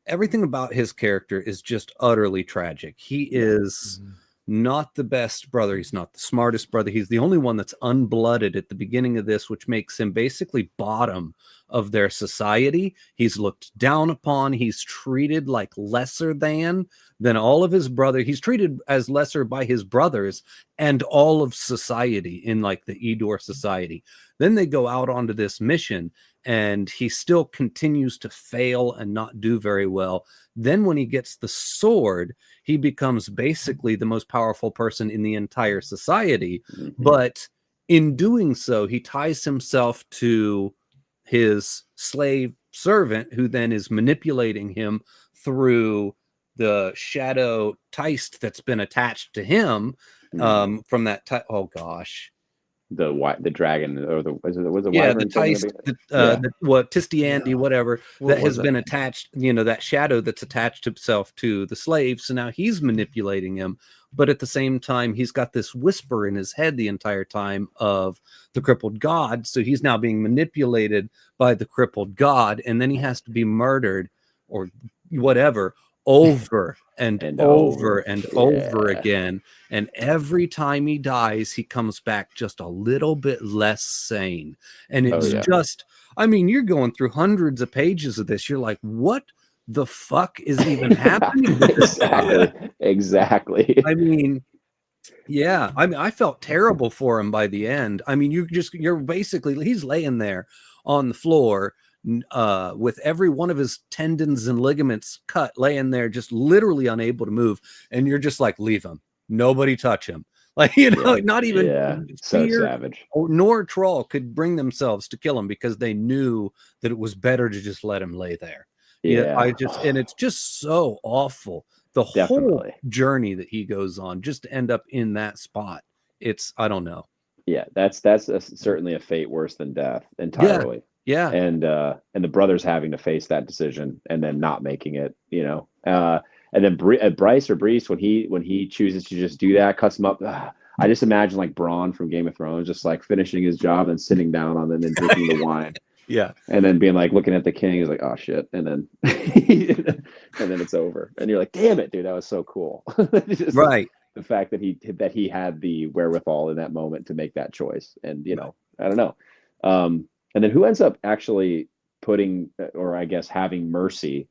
everything about his character is just utterly tragic. He is not the best brother. He's not the smartest brother. He's the only one that's unblooded at the beginning of this, which makes him basically bottom of their society. He's looked down upon. He's treated like lesser than all of his brother. He's treated as lesser by his brothers and all of society in like the Edor society. Then they go out onto this mission and he still continues to fail and not do very well. Then when he gets the sword, he becomes basically the most powerful person in the entire society. But in doing so, he ties himself to his slave servant, who then is manipulating him through the shadow teist that's been attached to him from that. Oh gosh. The dragon or the teist, Tistiandi, whatever that has been attached, that shadow that's attached himself to the slave. So now he's manipulating him, but at the same time, he's got this whisper in his head the entire time of the crippled god. So he's now being manipulated by the crippled god, and then he has to be murdered or whatever over and over again. And every time he dies, he comes back just a little bit less sane. And it's just, I mean, you're going through hundreds of pages of this. You're like, what the fuck is even happening with this guy? Exactly. I mean, I felt terrible for him by the end. I mean, you're basically, he's laying there on the floor with every one of his tendons and ligaments cut, laying there just literally unable to move, and you're just like, leave him, nobody touch him, Like, you know, not even so fear savage. nor Troll could bring themselves to kill him because they knew that it was better to just let him lay there. And it's just so awful. The whole journey that he goes on just to end up in that spot. I don't know. Yeah, that's certainly a fate worse than death entirely. Yeah. And the brothers having to face that decision and then not making it, you know. And then Brees, when he chooses to just do that, cuts him up. I just imagine like Bronn from Game of Thrones, just like finishing his job and sitting down on them and drinking the wine. Yeah. And then being like looking at the king, he's like, oh shit. And then and then it's over. And you're like, damn it, dude, that was so cool. Just right. The fact that he had the wherewithal in that moment to make that choice. And you know, I don't know. And then who ends up actually putting, or I guess having mercy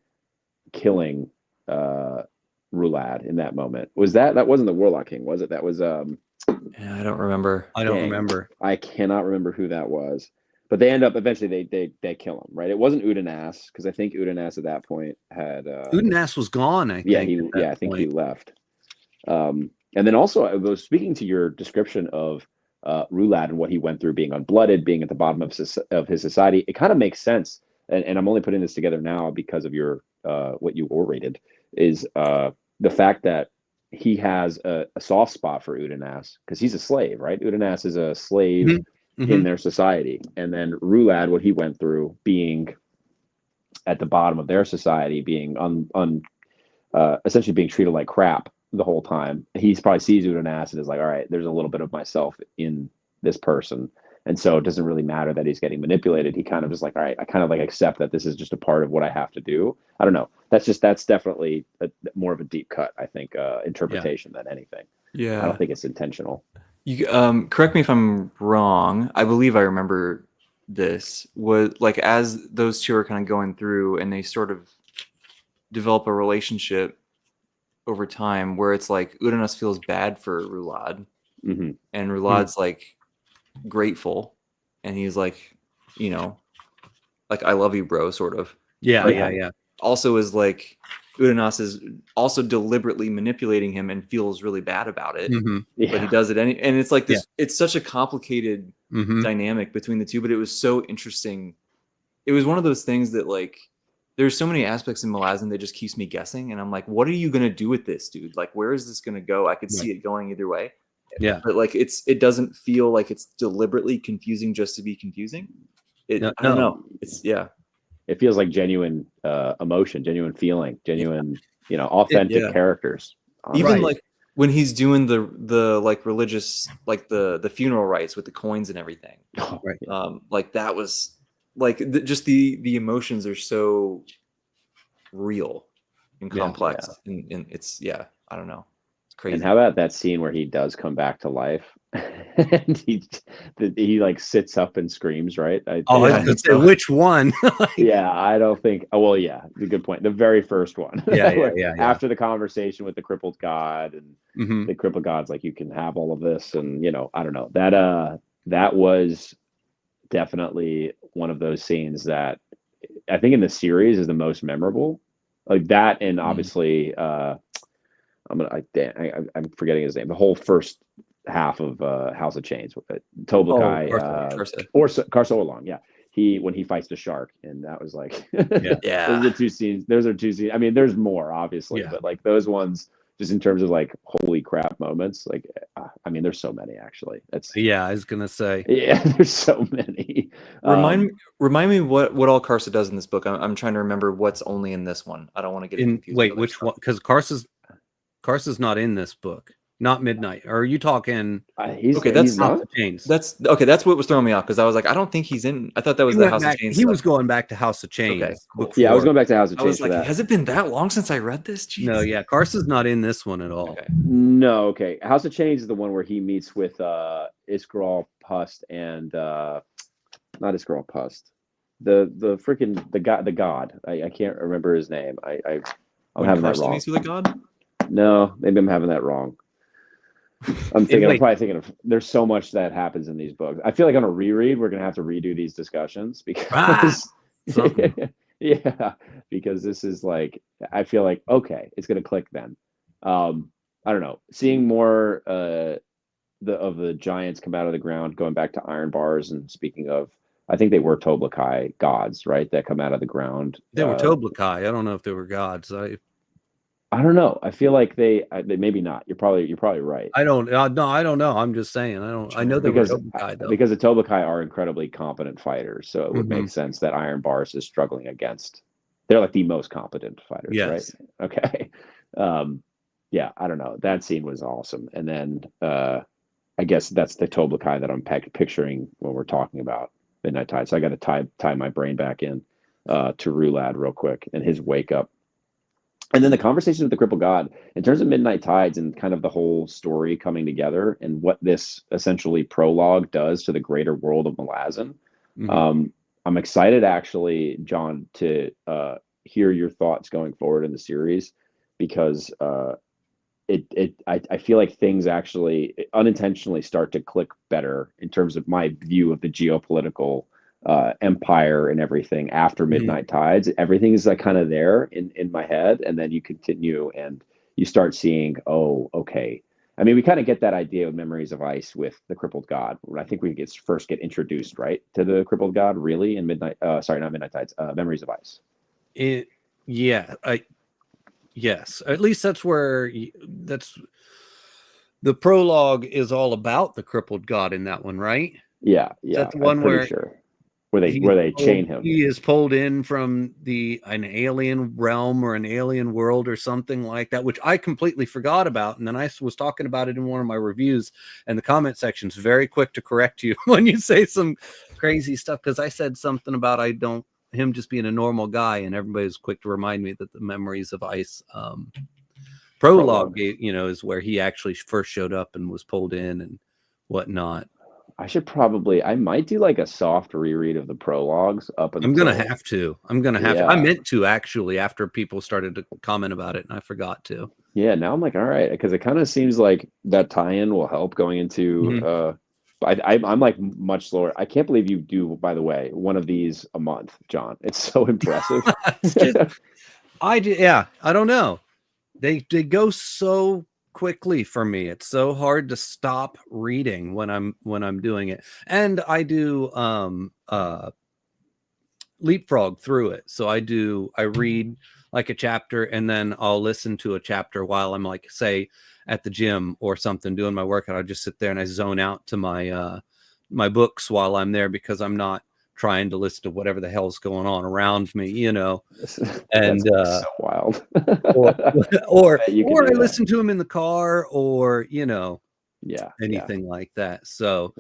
killing Rulad in that moment? That wasn't the Warlock King, was it? That was yeah, I don't remember. I don't remember. I cannot remember who that was. But they end up eventually they kill him, right? It wasn't Udanas, because I think Udanas at that point had Udanas was gone, I think. I think he left. And then also I was speaking to your description of Rulad and what he went through, being unblooded, being at the bottom of his society. It kind of makes sense, and I'm only putting this together now because of your what you orated, is the fact that he has a soft spot for Udanas because he's a slave, right? Udanas is a slave in their society, and then Rulad, what he went through, being at the bottom of their society, being essentially being treated like crap the whole time. He probably sees Udanas and is like, all right, there's a little bit of myself in this person. And so it doesn't really matter that he's getting manipulated. He kind of is like, all right, I kind of like accept that this is just a part of what I have to do. I don't know. That's definitely more of a deep cut, I think, interpretation than anything. Yeah. I don't think it's intentional. You correct me if I'm wrong. I believe I remember this was like as those two are kind of going through and they sort of develop a relationship over time where it's like Udanas feels bad for Rulad, and Rulad's like grateful, and he's like, you know, like I love you, bro, sort of. Yeah. Also is like Udanas is also deliberately manipulating him and feels really bad about it, but he does it and it's like this. It's such a complicated dynamic between the two, but it was so interesting. It was one of those things that like there's so many aspects in Malazan that just keeps me guessing, and I'm like, what are you gonna do with this, dude? Like, where is this gonna go? I could see it going either way. Yeah, but like it doesn't feel like it's deliberately confusing just to be confusing. I don't know. It feels like genuine emotion, genuine feeling, genuine, you know, authentic characters. Even like when he's doing the like religious, like the funeral rites with the coins and everything. Like that was like just the emotions are so real and complex, and it's I don't know. Crazy. And how about that scene where he does come back to life and he like sits up and screams, right? Which one? I don't think. Oh, well, yeah, the good point. The very first one. Yeah. After the conversation with the crippled god, and the crippled god's like, you can have all of this, and you know, I don't know. That was definitely one of those scenes that I think in the series is the most memorable. Like that, and obviously, I'm forgetting his name. The whole first half of House of Chains, Toblakai, Karsa Orlong. Yeah, when he fights the shark, and that was like, those are two scenes. I mean, there's more obviously, but like those ones, just in terms of like holy crap moments. Like, I mean, there's so many actually. I was gonna say. Yeah, there's so many. Remind me what all Karsa does in this book. I'm trying to remember what's only in this one. I don't want to get confused. Wait, which one? Because Karsa's not in this book. Not Midnight. Or are you talking? That's House of Chains. That's what was throwing me off, because I was like, I don't think he's in. I thought that was the House of Chains. He was going back to House of Chains. Okay, cool. Yeah, I was going back to House of Chains. I was like, has it been that long since I read this? Jeez. No, Karsa's not in this one at all. Okay. No, okay. House of Chains is the one where he meets with Iskral Pust and not Iskral Pust. The freaking the god. I can't remember his name. I'm having that wrong. Meets with a god? No, maybe I'm having that wrong. I'm probably thinking of. There's so much that happens in these books. I feel like on a reread, we're gonna have to redo these discussions because because this is like, I feel like, okay, it's gonna click then. I don't know. Seeing more the giants come out of the ground, going back to iron bars. And speaking of, I think they were Toblakai gods, right? That come out of the ground. They were Toblakai. I don't know if they were gods. I don't know. I feel like they maybe not. You're probably right. I don't no, I don't know. I'm just saying. I know they were Toblakai though. Because the Toblakai are incredibly competent fighters, so it would make Mhm. sense that Iron Bars is struggling against. They're like the most competent fighters, Yes. right? Okay. Yeah, I don't know. That scene was awesome. And then I guess that's the Toblakai that I'm picturing when we're talking about Midnight Tide. So I got to tie my brain back in to Rulad real quick and his wake up. And then the conversation with the crippled god in terms of Midnight Tides and kind of the whole story coming together and what this essentially prologue does to the greater world of Malazan. Mhm. I'm excited actually, John, to hear your thoughts going forward in the series, because I feel like things actually unintentionally start to click better in terms of my view of the geopolitical empire and everything after Mhm. Midnight Tides. Everything is like kind of there in my head, and then you continue and you start seeing, oh, okay. I mean, we kind of get that idea of Memories of Ice with the crippled god. I think we first get introduced right to the crippled god really in Midnight. Sorry, not Midnight Tides. Memories of Ice. Yeah, yes. At least that's where that's the prologue is all about the crippled god in that one, right? Yeah, Is that the I'm one pretty where sure. Where they chain him. he is pulled in from an alien realm or an alien world or something like that, which I completely forgot about. And then I was talking about it in one of my reviews, and the comment section's very quick to correct you when you say some crazy stuff, because I said something about him just being a normal guy, and everybody's quick to remind me that the Memories of Ice prologue, is where he actually first showed up and was pulled in and whatnot. I might do like a soft reread of the prologues up until. I'm gonna have to. Yeah. I meant to actually after people started to comment about it, and I forgot to. Yeah, now I'm like, all right, because it kind of seems like that tie-in will help going into. I'm like much slower. I can't believe you do, by the way, one of these a month, John. It's so impressive. I don't know. They go so quickly for me. It's so hard to stop reading when I'm doing it. And I do leapfrog through it. So I read like a chapter, and then I'll listen to a chapter while I'm like, say, at the gym or something doing my workout. I just sit there and I zone out to my books while I'm there, because I'm not trying to listen to whatever the hell's going on around me, And so wild. or I listen to them in the car, or anything like that. So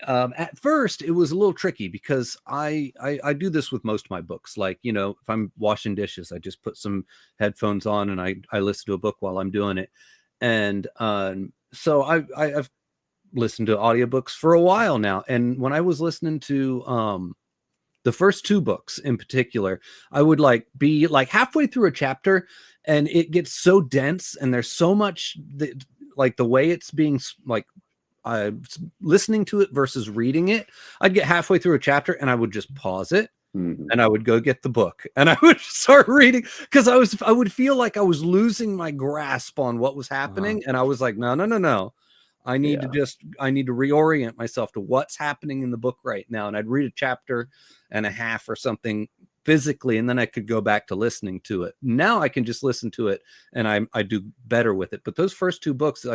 at first it was a little tricky, because I do this with most of my books. Like, if I'm washing dishes, I just put some headphones on and I listen to a book while I'm doing it. And so I've listened to audiobooks for a while now. And when I was listening to the first two books in particular, I would be halfway through a chapter, and it gets so dense, and there's so much the way it's being listening to it versus reading it. I'd get halfway through a chapter and I would just pause it, and I would go get the book, and I would start reading, because I would feel like I was losing my grasp on what was happening. And I was like, no. I need to reorient myself to what's happening in the book right now. And I'd read a chapter and a half or something physically, and then I could go back to listening to it. Now I can just listen to it, and I do better with it. But those first two books,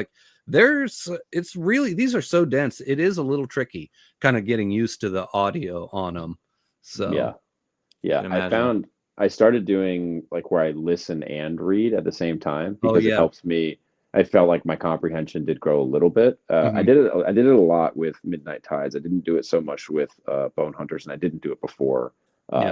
it's really, these are so dense. It is a little tricky kind of getting used to the audio on them. So I started doing where I listen and read at the same time, because it helps me. I felt like my comprehension did grow a little bit. I did it a lot with Midnight Tides. I didn't do it so much with Bone Hunters, and I didn't do it before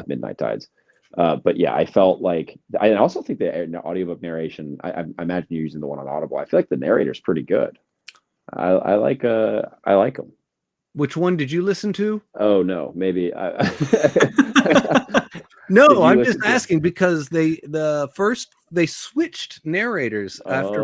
Midnight Tides. But yeah, I felt like, I also think the audiobook narration, I imagine you're using the one on Audible. I feel like the narrator's pretty good. I like them. Which one did you listen to? Oh no, maybe. No, I'm just asking, because they switched narrators after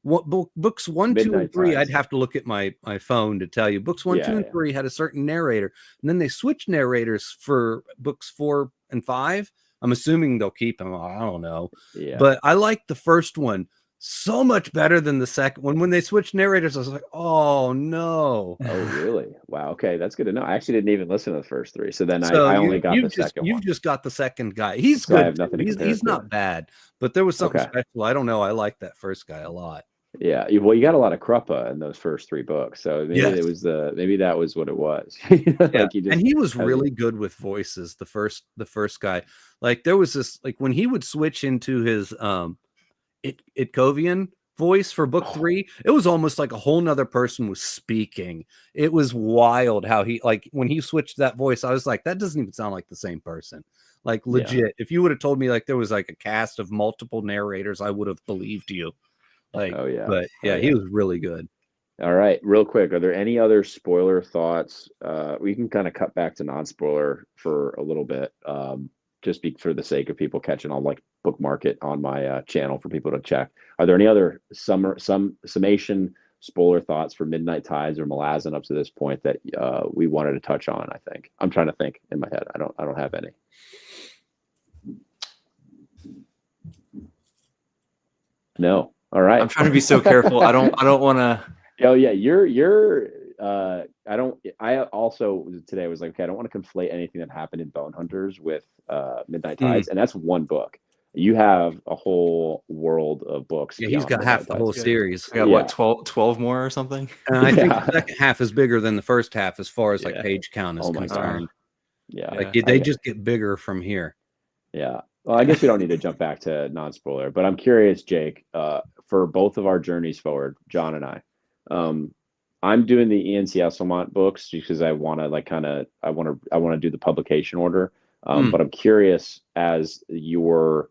books 1, 2, and 3. I'd have to look at my phone to tell you. Books 1, 2, and 3 had a certain narrator, and then they switched narrators for books 4 and 5. I'm assuming they'll keep them. I don't know. Yeah. But I like the first one. so much better than the second one. When they switched narrators, I was like, oh no. Oh, really? Wow. Okay, that's good to know. I actually didn't even listen to the first three, so then So I only got the second you've one, just got the second guy. He's so I good have too. nothing to compare He's it to. not bad, but there was something Okay. special. I don't know. I like that first guy a lot. Yeah. Well, you got a lot of Kruppa in those first three books, so maybe Yes. it was maybe that was what it was. Yeah. Like you just And he was has really good with voices, the first guy. Like there was this, like when he would switch into his Itkovian voice for book 3, it was almost like a whole nother person was speaking. It was wild how he, like when he switched that voice, I was like, that doesn't even sound like the same person. Like legit. If you would have told me like there was like a cast of multiple narrators, I would have believed you. Like, Oh yeah. but Oh, he was really good. All right, real quick, are there any other spoiler thoughts? We can kind of cut back to non-spoiler for a little bit, just for the sake of people catching. I'll like bookmark it on my channel for people to check. Are there any other summation spoiler thoughts for Midnight Tides or Malazan up to this point that we wanted to touch on? I think I'm trying to think in my head. I don't have any. No. All right. I'm trying to be so careful. I don't want to. Oh yeah, I also today was like, okay, I don't want to conflate anything that happened in Bone Hunters with Midnight Tides, and that's one book. You have a whole world of books. Yeah, he's beyond got Midnight half the whole Tides. series. I got Yeah. what 12 more or something. And I think Yeah. the second half is bigger than the first half as far as like Yeah. page count is Oh my concerned. Yeah. Like Yeah. they just get bigger from here. Yeah. Well, I guess we don't need to jump back to non-spoiler, but I'm curious, Jake, for both of our journeys forward, John and I. I'm doing the Ian C. Esselmont books because I want to I want to do the publication order. But I'm curious as your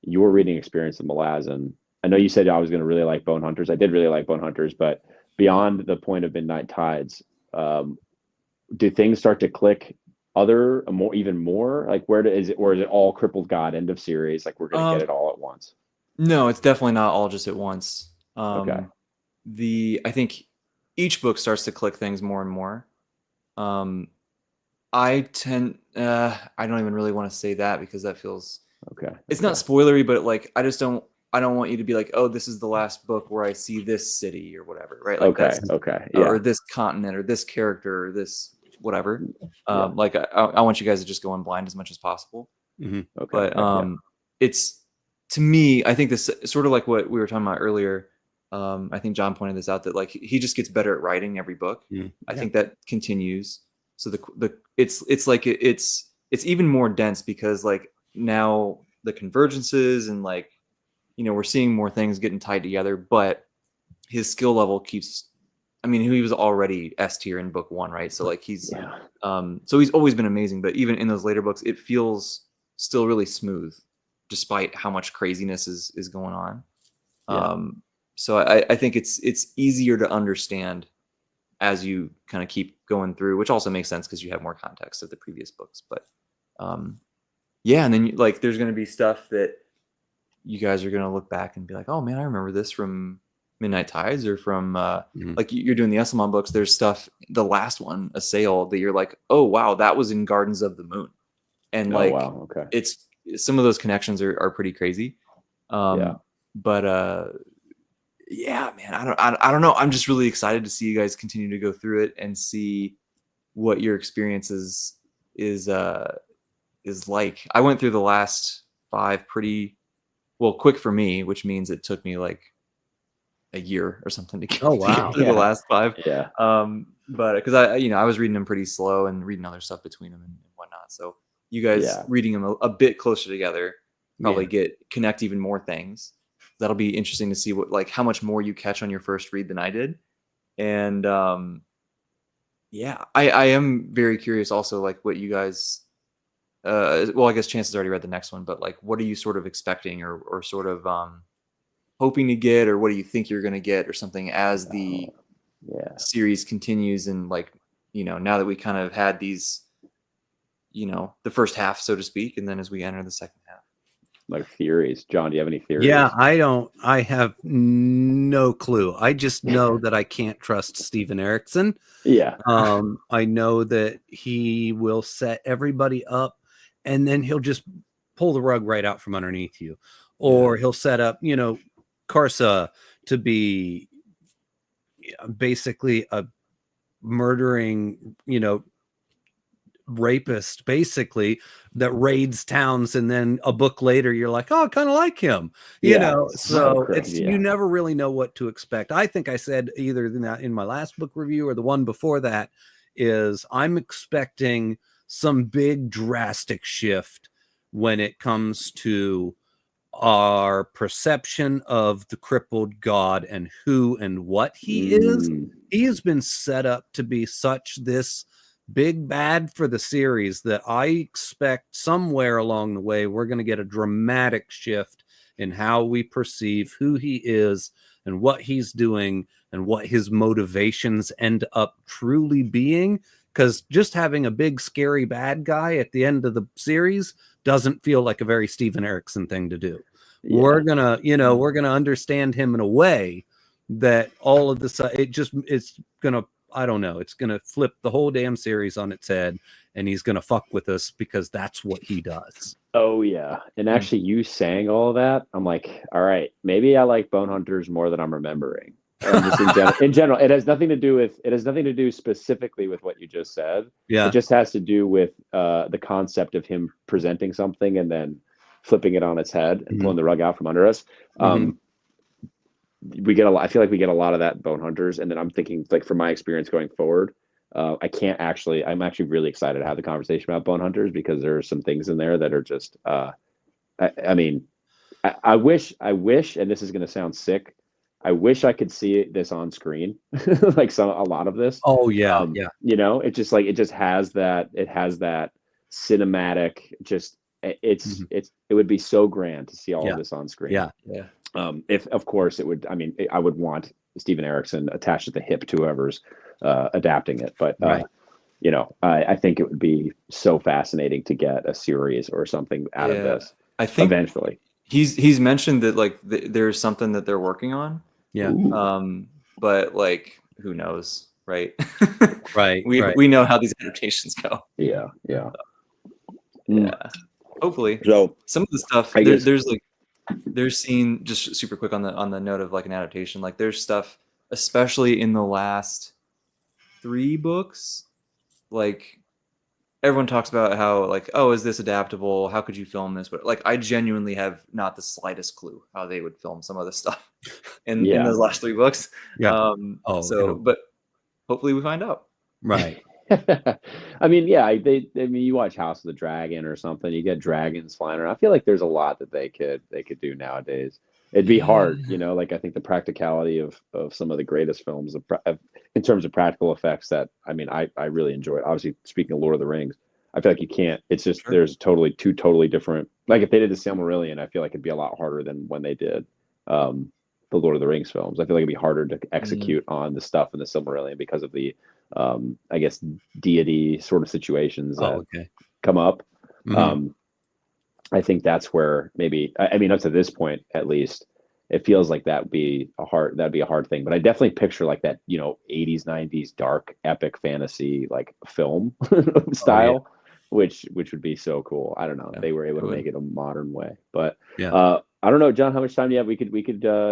reading experience of Malazan. I know you said I was going to really like Bone Hunters. I did really like Bone Hunters, but beyond the point of Midnight Tides, do things start to click even more? Like is it all Crippled God end of series? Like we're going to get it all at once? No, it's definitely not all just at once. Okay. I think each book starts to click things more and more. I don't even really want to say that because that feels okay. It's not spoilery, but like I don't want you to be like, oh, this is the last book where I see this city or whatever, right? Like okay. Yeah. Or this continent or this character or this whatever. Yeah. Like I want you guys to just go in blind as much as possible. Okay. But it's, to me, I think this sort of like what we were talking about earlier. I think John pointed this out that like he just gets better at writing every book. I think that continues. So it's even more dense because like now the convergences and like, you know, we're seeing more things getting tied together, but his skill level keeps, I mean, he was already S tier in book 1, right? So like he's so he's always been amazing, but even in those later books, it feels still really smooth despite how much craziness is going on. So I think it's easier to understand as you kind of keep going through, which also makes sense because you have more context of the previous books. But and then like there's going to be stuff that you guys are going to look back and be like, oh man, I remember this from Midnight Tides or from like you're doing the Esselmont books. There's stuff, the last one, Assail, that you're like, oh wow, that was in Gardens of the Moon, and it's some of those connections are pretty crazy. But yeah, man, I don't know. I'm just really excited to see you guys continue to go through it and see what your experience is like. I went through the last 5 pretty quick for me, which means it took me like a year or something to get, to get through the last 5. But because I was reading them pretty slow and reading other stuff between them and whatnot. So you guys reading them a bit closer together probably connect even more things. That'll be interesting to see how much more you catch on your first read than I did. And I am very curious also like what you guys I guess Chance has already read the next one, but like what are you sort of expecting or sort of hoping to get, or what do you think you're going to get or something as the series continues, and like, you know, now that we kind of had these, you know, the first half, so to speak, and then as we enter the second half. Like theories. John, do you have any theories? Yeah, I have no clue. I just know that I can't trust Steven Erikson. Yeah. I know that he will set everybody up and then he'll just pull the rug right out from underneath you. Or he'll set up, you know, Karsa to be basically a murdering, rapist, basically, that raids towns, and then a book later you're like, oh, I kind of like him, so it's you never really know what to expect. I think I said either in my last book review or the one before that is I'm expecting some big drastic shift when it comes to our perception of the crippled god and who and what he is. He has been set up to be such this big bad for the series that I expect somewhere along the way we're going to get a dramatic shift in how we perceive who he is and what he's doing and what his motivations end up truly being. Because just having a big scary bad guy at the end of the series doesn't feel like a very Steven Erikson thing to do. We're gonna understand him in a way that all of this, it's gonna, I don't know, it's gonna flip the whole damn series on its head, and he's gonna fuck with us because that's what he does. Oh yeah, and actually, you saying all of that, I'm like, all right, maybe I like Bone Hunters more than I'm remembering. Just in general, it has nothing to do specifically with what you just said. Yeah, it just has to do with the concept of him presenting something and then flipping it on its head and pulling the rug out from under us. We get I feel like we get a lot of that in Bone Hunters, and then I'm thinking, like, from my experience going forward, I'm actually really excited to have the conversation about Bone Hunters because there are some things in there that are just I wish, and this is going to sound sick, I wish I could see this on screen, like a lot of this. Oh yeah, it just has that cinematic. Just it would be so grand to see all of this on screen. Yeah. If of course it would. I mean, I would want Steven Erikson attached at the hip to whoever's adapting it, but I think it would be so fascinating to get a series or something out of this. I think eventually. He's mentioned that like there's something that they're working on. Yeah. But like, who knows, right? Right. We know how these adaptations go. Yeah. Hopefully. So some of the stuff there's seen, just super quick on the note of like an adaptation. Like there's stuff, especially in the last 3 books, like everyone talks about how like, oh, is this adaptable? How could you film this? But like, I genuinely have not the slightest clue how they would film some of this stuff in those last 3 books. Yeah. But hopefully we find out. Right. I mean, you watch House of the Dragon or something, you get dragons flying around. I feel like there's a lot that they could do nowadays. It'd be hard, like I think the practicality of some of the greatest films in terms of practical effects that, I mean, I really enjoy it. Obviously, speaking of Lord of the Rings, I feel like you can't, it's just, there's two totally different, like if they did the Silmarillion, I feel like it'd be a lot harder than when they did the Lord of the Rings films. I feel like it'd be harder to execute on the stuff in the Silmarillion because of the, I guess, deity sort of situations that come up. I think that's where maybe, I mean, up to this point, at least, it feels like that'd be a hard thing. But I definitely picture like that, 80s, 90s dark epic fantasy like film style, which would be so cool. I don't know. They were able to make it a modern way. But I don't know, John, how much time do you have? We could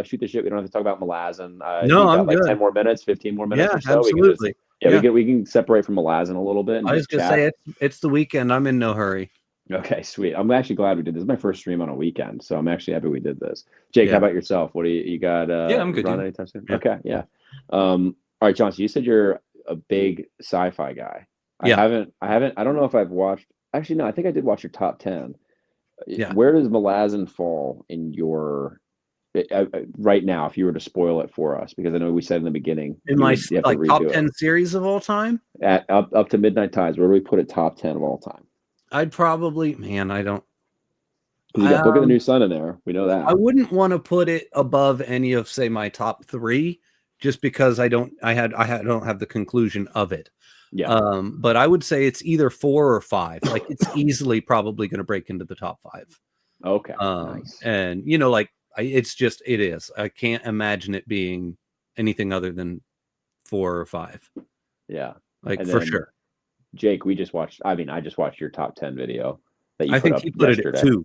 shoot the shit. We don't have to talk about Malazan. No, I'm like good. 10 more minutes, 15 more minutes or so. Absolutely. We can separate from Malazan a little bit. And I was going to say it's the weekend. I'm in no hurry. Okay, sweet. I'm actually glad we did this. This is my first stream on a weekend, so I'm actually happy we did this. Jake, how about yourself? What do you got? I'm good. Anytime soon? Yeah. Okay, yeah. All right, John. So you said you're a big sci-fi guy. I haven't. I don't know if I've watched. Actually, no. I think I did watch your top 10. Yeah. Where does Malazan fall in your right now? If you were to spoil it for us, because I know we said in the beginning in my like top 10 series of all time. Up to Midnight Tides. Where do we put it? Top 10 of all time. I'd probably, I don't. You got Book of the New Sun in there. We know that. I wouldn't want to put it above any of, say, my top 3, just because I don't have the conclusion of it. Yeah. But I would say it's either 4 or 5. Like it's easily probably going to break into the top 5. Okay. Nice. And it is. I can't imagine it being anything other than 4 or 5. Yeah. Like for sure. Jake, I just watched your top 10 video that you I think he put it at 2.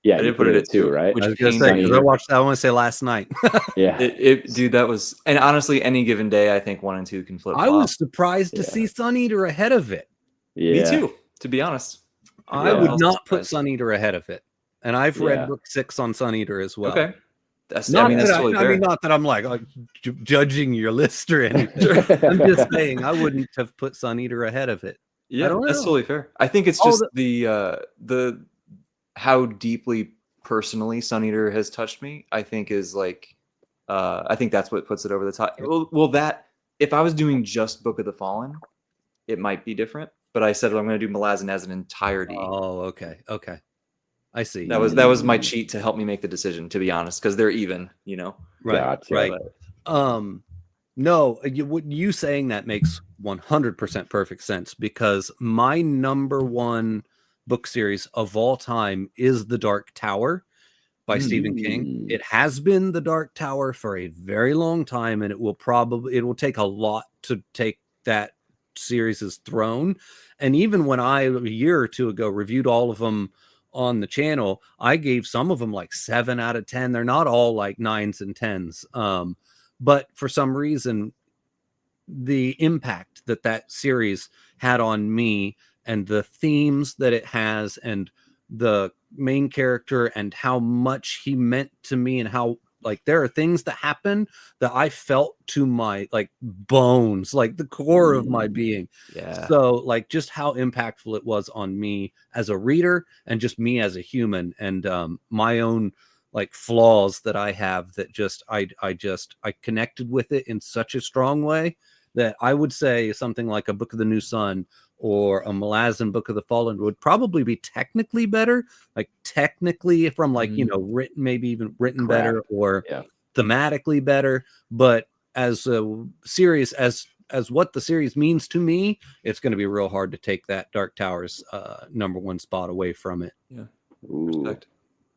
Yeah, I you did put it at 2, right? I which was gonna pains say Sun because me. I watched. I want to say last night. Yeah, Dude, that was, and honestly, any given day, I think 1 and 2 can flip I flop. was surprised to Yeah. see Sun Eater ahead of it. Me yeah, too, to be honest. I Yeah. would Also not put surprised. Sun Eater ahead of it, and I've Yeah. read book 6 on Sun Eater as well. Okay, that's Not that's that totally I fair. mean, not that I'm like judging your list or anything. I'm just saying I wouldn't have put Sun Eater ahead of it. Yeah, don't that's know. totally fair. I think it's Oh, just the how deeply personally Sun Eater has touched me. I think is like, I think that's what puts it over the top. Well, that if I was doing just Book of the Fallen, it might be different. But I said I'm going to do Malazan as an entirety. Oh, okay, I see. That was my cheat to help me make the decision. To be honest, because they're even, you know. Right, Gotcha. right. But, No, what you saying that makes 100% perfect sense because my number one book series of all time is The Dark Tower by Stephen King. It has been The Dark Tower for a very long time, and it will take a lot to take that series' throne. And even when I, a year or two ago, reviewed all of them on the channel, I gave some of them like 7 out of 10. They're not all like 9s and 10s. But for some reason, the impact that series had on me and the themes that it has and the main character and how much he meant to me and how like there are things that happen that I felt to my like bones, like the core of my being. yeah. So like just how impactful it was on me as a reader and just me as a human and my own like flaws that I have that just I connected with it in such a strong way that I would say something like a Book of the New Sun or a Malazan Book of the Fallen would probably be technically better, like technically from like, you know, written, maybe even written better or thematically better. But as a series, as what the series means to me, it's going to be real hard to take that Dark Tower's number one spot away from it. Yeah. Respect.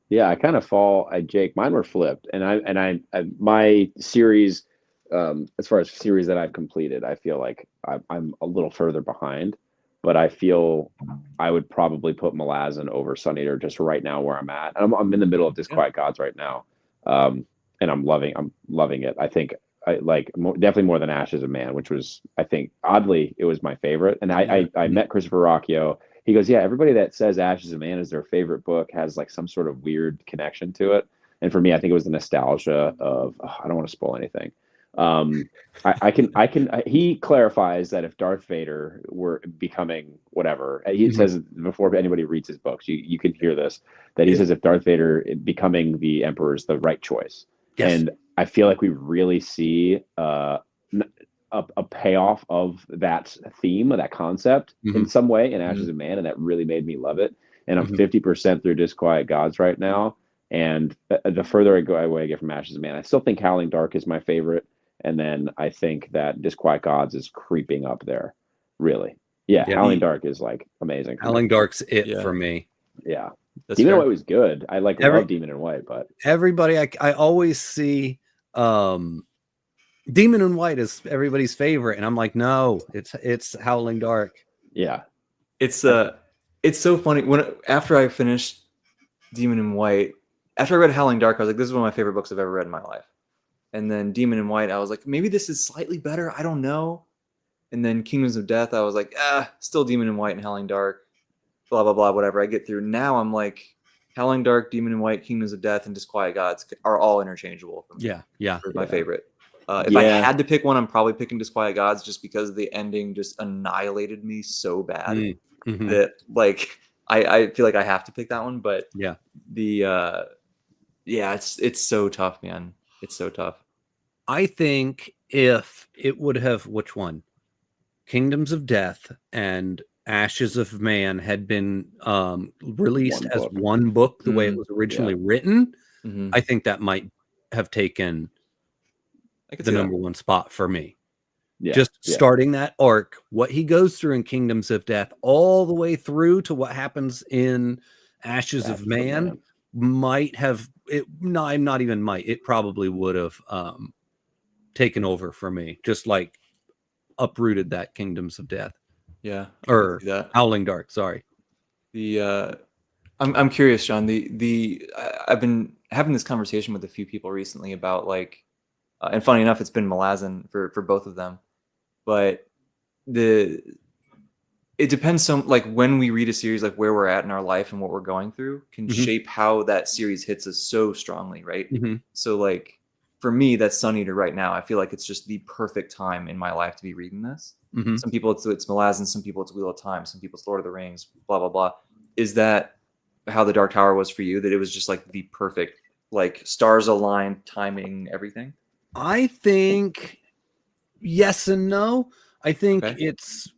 Yeah, I kind of fall. Jake, mine were flipped, and I my series, as far as series that I've completed, I feel like I'm a little further behind, but I feel I would probably put Malazan over Sun Eater just right now where I'm at. I'm in the middle of Disquiet Gods right now, and I'm loving it. I think I like definitely more than Ashes of Man, which was I think oddly it was my favorite. And I met Christopher Rocchio. He goes, yeah, everybody that says Ashes of Man is their favorite book has like some sort of weird connection to it. And for me, I think it was the nostalgia of, I don't want to spoil anything. He clarifies that if Darth Vader were becoming whatever, he says before anybody reads his books, you can hear this, that he says if Darth Vader becoming the Emperor is the right choice. Yes. And I feel like we really see a payoff of that theme, of that concept in some way in Ashes of Man, and that really made me love it. And I'm 50% through Disquiet Gods right now. And the further I go away I get from Ashes of Man, I still think Howling Dark is my favorite. And then I think that Disquiet Gods is creeping up there. Really. Yeah. Howling Dark is like amazing. Howling Dark's it for me. Yeah. Demon in White was good. I love Demon in White, but everybody I always see Demon in White is everybody's favorite, and I'm like, no, it's Howling Dark. Yeah, it's so funny after I finished Demon in White, after I read Howling Dark, I was like, this is one of my favorite books I've ever read in my life. And then Demon in White, I was like, maybe this is slightly better. I don't know. And then Kingdoms of Death, I was like, still Demon in White and Howling Dark, blah blah blah, whatever. I get through. Now I'm like, Howling Dark, Demon in White, Kingdoms of Death, and Disquiet Gods are all interchangeable for me. Yeah. For my favorite. If I had to pick one, I'm probably picking Disquiet Gods just because the ending just annihilated me so bad that like I feel like I have to pick that one. But it's so tough, man. It's so tough. I think if it would have, which one? Kingdoms of Death and Ashes of Man had been released as one book the way it was originally written, I think that might have taken the number one spot for me. Starting that arc, what he goes through in Kingdoms of Death, all the way through to what happens in Ashes of Man, might have it. No, not even might. It probably would have taken over for me, just like uprooted that Kingdoms of Death. Yeah, or Howling Dark. Sorry. The I'm curious, John. I've been having this conversation with a few people recently about like, and funny enough, it's been Malazan for both of them, but it depends so like when we read a series, like where we're at in our life and what we're going through can shape how that series hits us so strongly, right? So like for me, that's Sun Eater right now. I feel like it's just the perfect time in my life to be reading this. Some people it's Malazan, some people it's Wheel of Time, some people it's Lord of the Rings, blah blah blah. Is that how the Dark Tower was for you? That it was just like the perfect, like stars aligned, timing, everything? I think yes and no. I think it's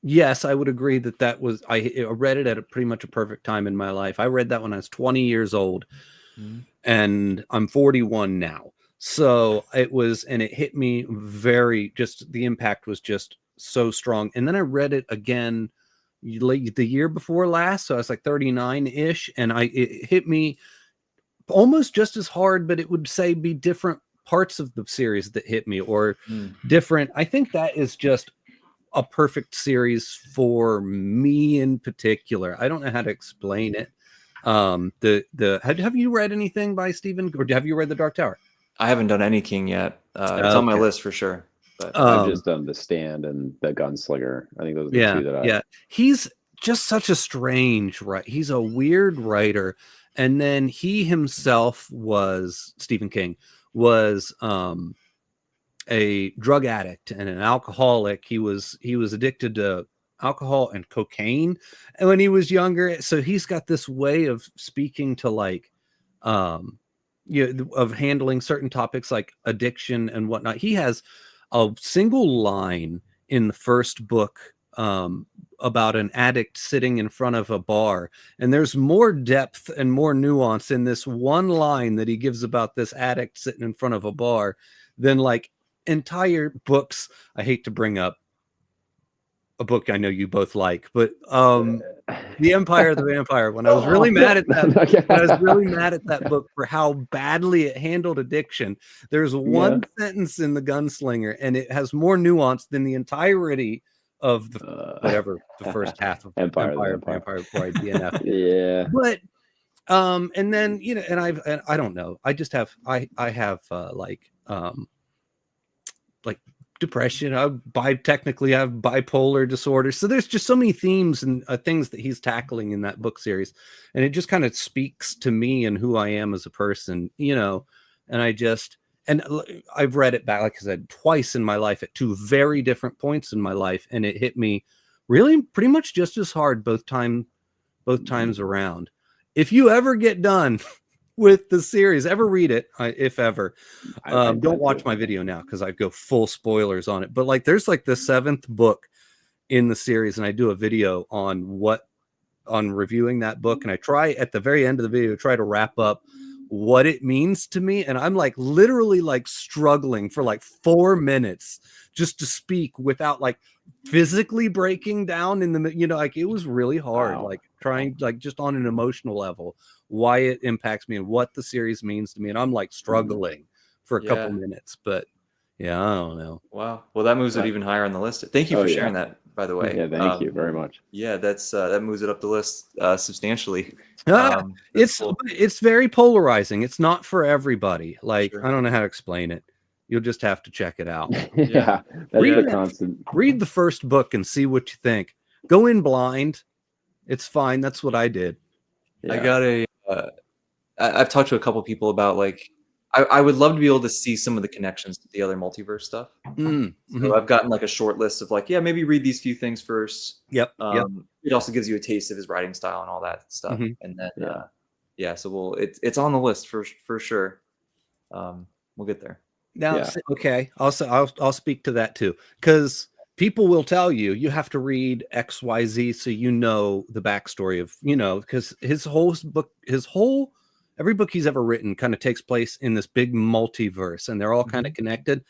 yes, I would agree that was I read it at pretty much a perfect time in my life. I read that when I was 20 years old, and I'm 41 now. So it was, and it hit me just the impact was just so strong. And then I read it again the year before last, so I was like 39-ish, and it hit me almost just as hard, but it would say be different parts of the series that hit me or different. I think that is just a perfect series for me in particular. I don't know how to explain it. Have you read anything by Stephen, or have you read The Dark Tower? I haven't done any King yet. It's on my list for sure. But I've just done The Stand and The Gunslinger. I think those are the two that He's just such a strange, right? He's a weird writer. And then he himself Stephen King was a drug addict and an alcoholic. He was addicted to alcohol and cocaine when he was younger. So he's got this way of speaking to like, of handling certain topics like addiction and whatnot. He has a single line in the first book about an addict sitting in front of a bar, and there's more depth and more nuance in this one line that he gives about this addict sitting in front of a bar than like entire books. I hate to bring up a book I know you both like, but The Empire of the Vampire, when I was really mad at that book for how badly it handled addiction, there's one sentence in The Gunslinger and it has more nuance than the entirety of the first half of Empire of the Vampire before I DNF. But and then and I don't know, I just have I have like depression. Technically I have bipolar disorder. So there's just so many themes and things that he's tackling in that book series. And it just kind of speaks to me and who I am as a person, and I've read it back, like I said, twice in my life at two very different points in my life. And it hit me really pretty much just as hard both times around. If you ever get done with the series, ever read it, if ever, don't watch my video now because I go full spoilers on it, but like there's like the 7th book in the series and I do a video on reviewing that book, and I try at the very end of the video try to wrap up what it means to me, and I'm like literally like struggling for like 4 minutes just to speak without like physically breaking down in the like it was really hard. Like trying like just on an emotional level why it impacts me and what the series means to me, and I'm like struggling for a couple minutes, but I don't know. Wow. Well, that moves it even higher on the list. Thank you for sharing that, by the way. Yeah, thank you very much. Yeah, that's that moves it up the list substantially. It's very polarizing. It's not for everybody. Like I don't know how to explain it. You'll just have to check it out. That's the constant. Read the first book and see what you think. Go in blind. It's fine. That's what I did. I got I've talked to a couple people about like I would love to be able to see some of the connections to the other multiverse stuff. So I've gotten like a short list of like, maybe read these few things first. Yep. It also gives you a taste of his writing style and all that stuff. And then so it's on the list for sure. We'll get there. Now, okay. Also, I'll speak to that too, because people will tell you have to read XYZ so the backstory of because every book he's ever written kind of takes place in this big multiverse, and they're all kind of connected.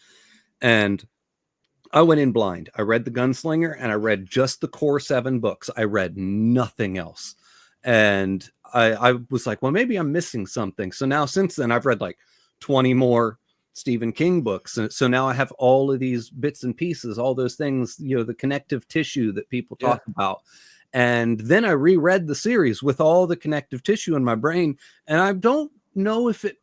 And I went in blind. I read The Gunslinger and I read just the core 7 books. I read nothing else, and I was like, well, maybe I'm missing something. So now since then I've read like 20 more Stephen King books. And so now I have all of these bits and pieces, all those things, the connective tissue that people talk about. And then I reread the series with all the connective tissue in my brain, and I don't know if it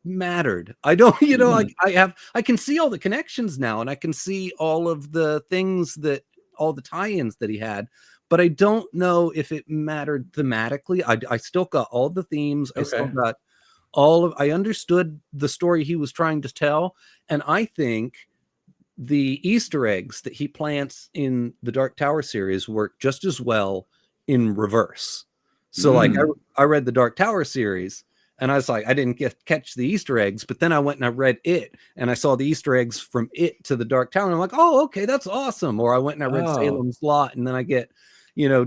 mattered. I don't, I can see all the connections now, and I can see all of the things that all the tie-ins that he had, but I don't know if it mattered thematically. I still got all the themes. I still got I understood the story he was trying to tell. And I think the Easter eggs that he plants in the Dark Tower series work just as well in reverse. So like I read the Dark Tower series and I was like, I didn't catch the Easter eggs, but then I went and I read it and I saw the Easter eggs from it to the Dark Tower. And I'm like, oh, okay, that's awesome. Or I went and I read Salem's Lot, and then I get,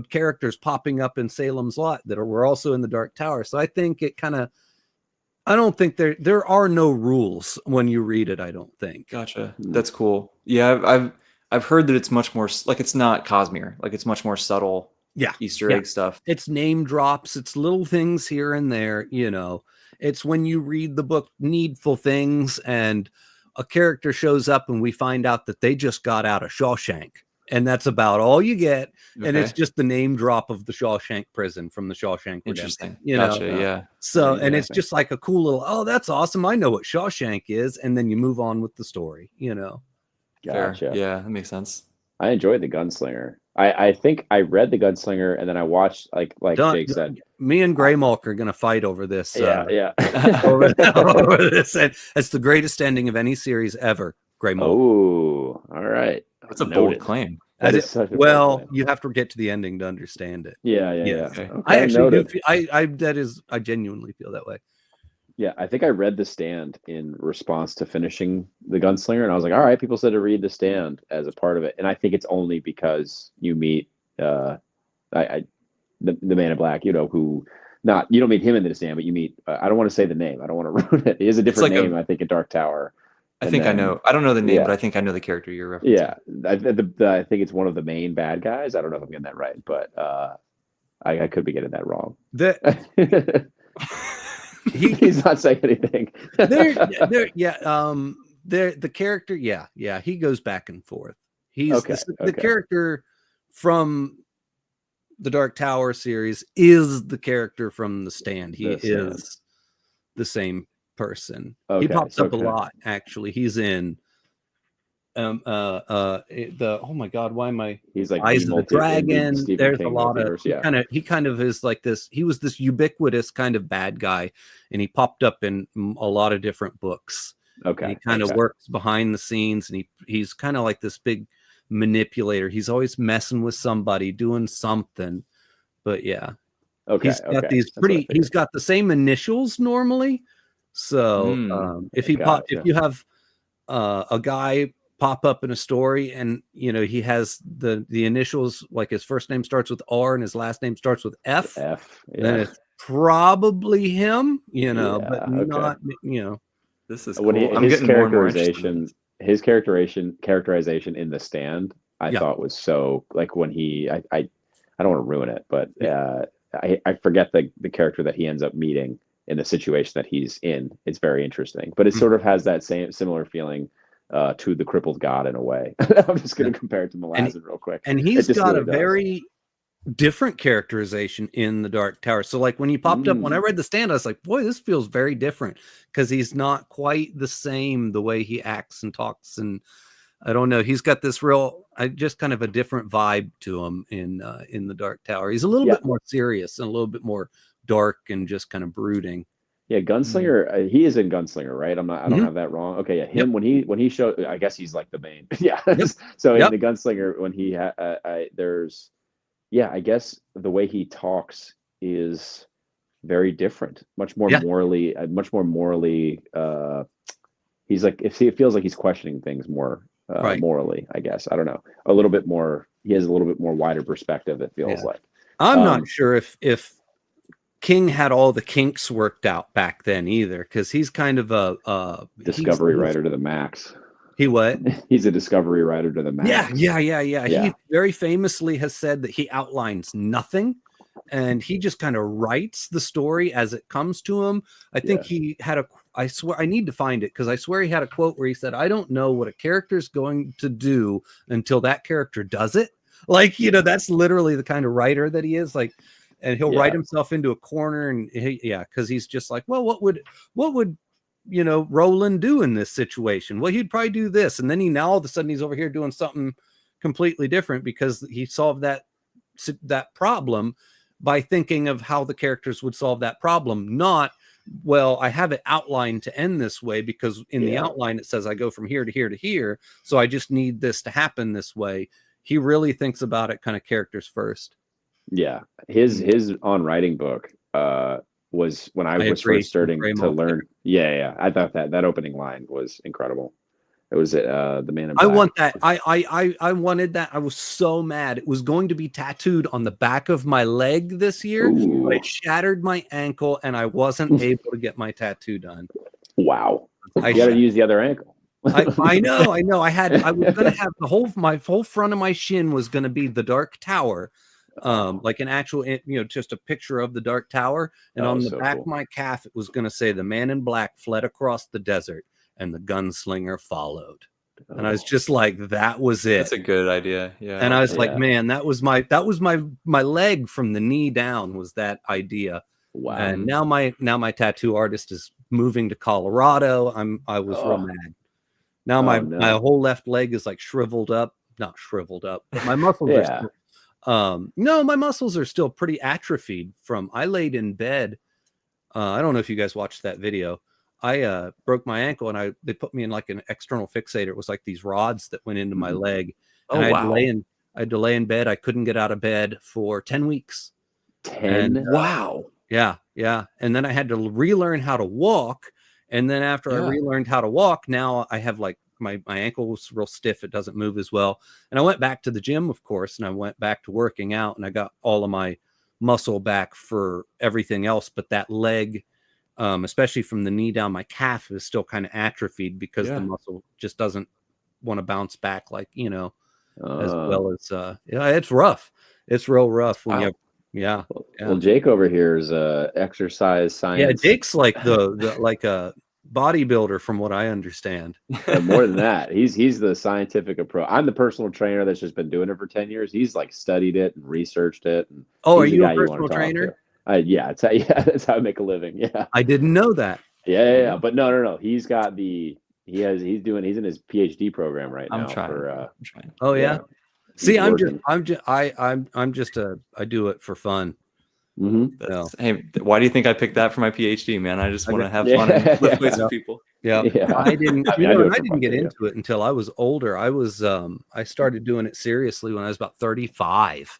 characters popping up in Salem's Lot that were also in the Dark Tower. So I think it kind of, I don't think there are no rules when you read it. I don't think. Gotcha. That's cool. Yeah, I've heard that it's much more like, it's not Cosmere. Like, it's much more subtle. Yeah. Easter egg stuff. It's name drops. It's little things here and there. It's when you read the book Needful Things and a character shows up and we find out that they just got out of Shawshank. And that's about all you get. Okay. And it's just the name drop of the Shawshank prison from the Shawshank Redemption. Interesting. Gotcha, yeah. So, and it's just like a cool little, oh, that's awesome. I know what Shawshank is. And then you move on with the story, Gotcha. Fair. Yeah, that makes sense. I enjoyed the Gunslinger. I think I read the Gunslinger and then I watched, like Jake said. Me and Greymalk are going to fight over this. Yeah. over this. And it's the greatest ending of any series ever, Greymalk. Oh, all right. That's a bold claim. You have to get to the ending to understand it. Yeah. Okay. I actually do. I genuinely feel that way. Yeah, I think I read The Stand in response to finishing the Gunslinger, and I was like, all right, people said to read The Stand as a part of it, and I think it's only because you meet the Man in Black, who you don't meet him in The Stand, but you meet I don't want to say the name, I don't want to ruin it. He has a different name, I think, in Dark Tower. I think I know. I don't know the name, but I think I know the character you're referencing. Yeah, I think it's one of the main bad guys. I don't know if I'm getting that right, but I could be getting that wrong. He's not saying anything. The character, he goes back and forth. He's the character from the Dark Tower series is the character from The Stand. He is the same person. He pops up a lot, actually. He's in oh my god, why am I? He's like Eyes of the Dragon. There's a lot of he kind of is like this. He was this ubiquitous kind of bad guy, and he popped up in a lot of different books. And he kind of works behind the scenes, and he's kind of like this big manipulator. He's always messing with somebody, doing something. But he's got these he's got the same initials normally. So if you have a guy pop up in a story and he has the initials, like his first name starts with R and his last name starts with F, then it's probably him, but not, This is cool. I'm getting more and more interested. His characterization in The Stand, I thought was so, like, when I don't want to ruin it, but I forget the character that he ends up meeting in the situation that he's in. It's very interesting, but it sort of has that similar feeling to the crippled god in a way. I'm just going to compare it to Malazan real quick. And he's got a very different characterization in the Dark Tower. So like when he popped up, when I read The Stand, I was like, boy, this feels very different, because he's not quite the same, the way he acts and talks. And I don't know, he's got this just kind of a different vibe to him in the Dark Tower. He's a little bit more serious and a little bit more dark and just kind of brooding. Yeah, Gunslinger. He is in Gunslinger, right? I don't have that wrong. Okay, yeah. Him when he showed, I guess he's like the main. Yeah. So in the Gunslinger, when he there's, I guess the way he talks is very different, much more morally. He's like, it feels like he's questioning things more morally. I guess, I don't know. A little bit more. He has a little bit more wider perspective. It feels like. I'm not sure if King had all the kinks worked out back then either, because he's kind of a discovery writer to the max. He what? He's a discovery writer to the max. Yeah. He very famously has said that he outlines nothing, and he just kind of writes the story as it comes to him. I think he had I swear I need to find it, because I swear he had a quote where he said, "I don't know what a character is going to do until that character does it." Like, that's literally the kind of writer that he is. Like, and he'll write himself into a corner, and because he's just like, well, what would Roland do in this situation? Well, he'd probably do this, and then now all of a sudden he's over here doing something completely different because he solved that problem by thinking of how the characters would solve that problem, not, well, I have it outlined to end this way because in the outline it says I go from here to here to here, so I just need this to happen this way. He really thinks about it kind of characters first. Yeah, his on writing book was when I was first starting to learn. Yeah, I thought that opening line was incredible. It was the Man in Black. I want that. I wanted that. I was so mad. It was going to be tattooed on the back of my leg this year, but it shattered my ankle, and I wasn't able to get my tattoo done. Wow, you got to use the other ankle. I know. I was going to have my whole front of my shin was going to be the Dark Tower, like an actual, just a picture of the Dark Tower, and on the back of my calf it was going to say, "The Man in Black fled across the desert, and the gunslinger followed." And I was just like, that was it. That's a good idea. Yeah. And I was like, man, that was my leg from the knee down was that idea. Wow. And now my tattoo artist is moving to Colorado. I was real mad. Now my whole left leg is like shriveled up, not shriveled up, but my muscles are still, no, my muscles are still pretty atrophied from, I laid in bed. I don't know if you guys watched that video. I broke my ankle, and they put me in like an external fixator. It was like these rods that went into my leg. And I had to lay in bed. I couldn't get out of bed for 10 weeks. 10? Wow. Yeah. And then I had to relearn how to walk. And then after I relearned how to walk, now I have like my ankle was real stiff. It doesn't move as well. And I went back to the gym, of course, and I went back to working out, and I got all of my muscle back for everything else. But that leg, especially from the knee down, my calf is still kind of atrophied because the muscle just doesn't want to bounce back like, as well as, it's rough. It's real rough when Well, Jake over here is exercise science. Yeah, Jake's like like a bodybuilder from what I understand. More than that, he's the scientific approach. I'm the personal trainer that's just been doing it for 10 years. He's like studied it and researced it. And are you a personal trainer? That's how I make a living. Yeah, I didn't know that. Yeah. But no. He's in his PhD program right now. I'm trying. Oh yeah. See, I do it for fun. Mm-hmm. Hey, why do you think I picked that for my PhD, man? I just want to have fun and lift weights with people. Yeah. I didn't. I didn't get into it until I was older. I started doing it seriously when I was about 35.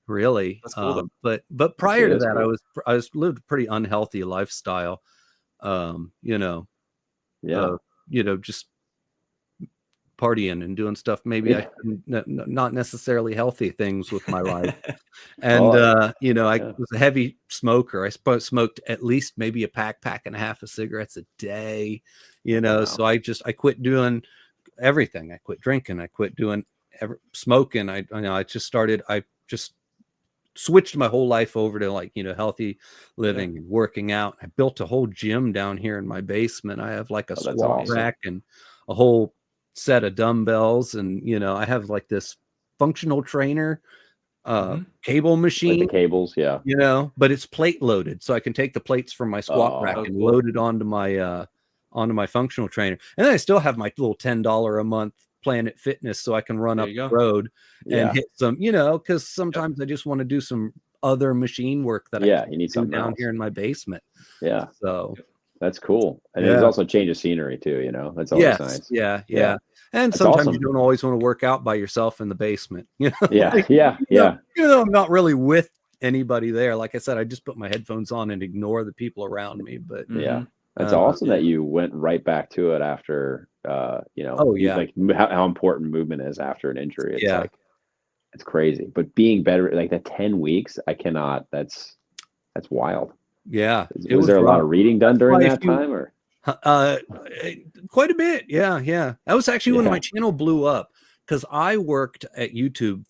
Really. That's cool, but prior to that, I lived a pretty unhealthy lifestyle. Just partying and doing stuff not necessarily healthy things with my life. And I was a heavy smoker. I smoked at least maybe a pack and a half of cigarettes a day, so I quit doing everything. I quit drinking, I quit doing smoking. I just switched my whole life over to healthy living and working out. I built a whole gym down here in my basement. I have like a squat rack and a whole set of dumbbells, and I have like this functional trainer cable machine, like the cables, but it's plate loaded, so I can take the plates from my squat rack and load it onto my functional trainer. And then I still have my little $10 a month Planet Fitness, so I can run up the road and hit some, because sometimes I just want to do some other machine work that I you need something down here in my basement. Yeah. So that's cool. And there's also change of scenery too, that's always nice. Yeah. And that's sometimes awesome. You don't always want to work out by yourself in the basement, Yeah. Even though I'm not really with anybody there. Like I said, I just put my headphones on and ignore the people around me. But that's awesome that you went right back to it after like how important movement is after an injury. It's it's crazy. But being better, like that 10 weeks, I cannot. That's wild. Yeah. Was there a lot of reading done during that time, or? Quite a bit. Yeah. That was actually when my channel blew up, because I worked at YouTube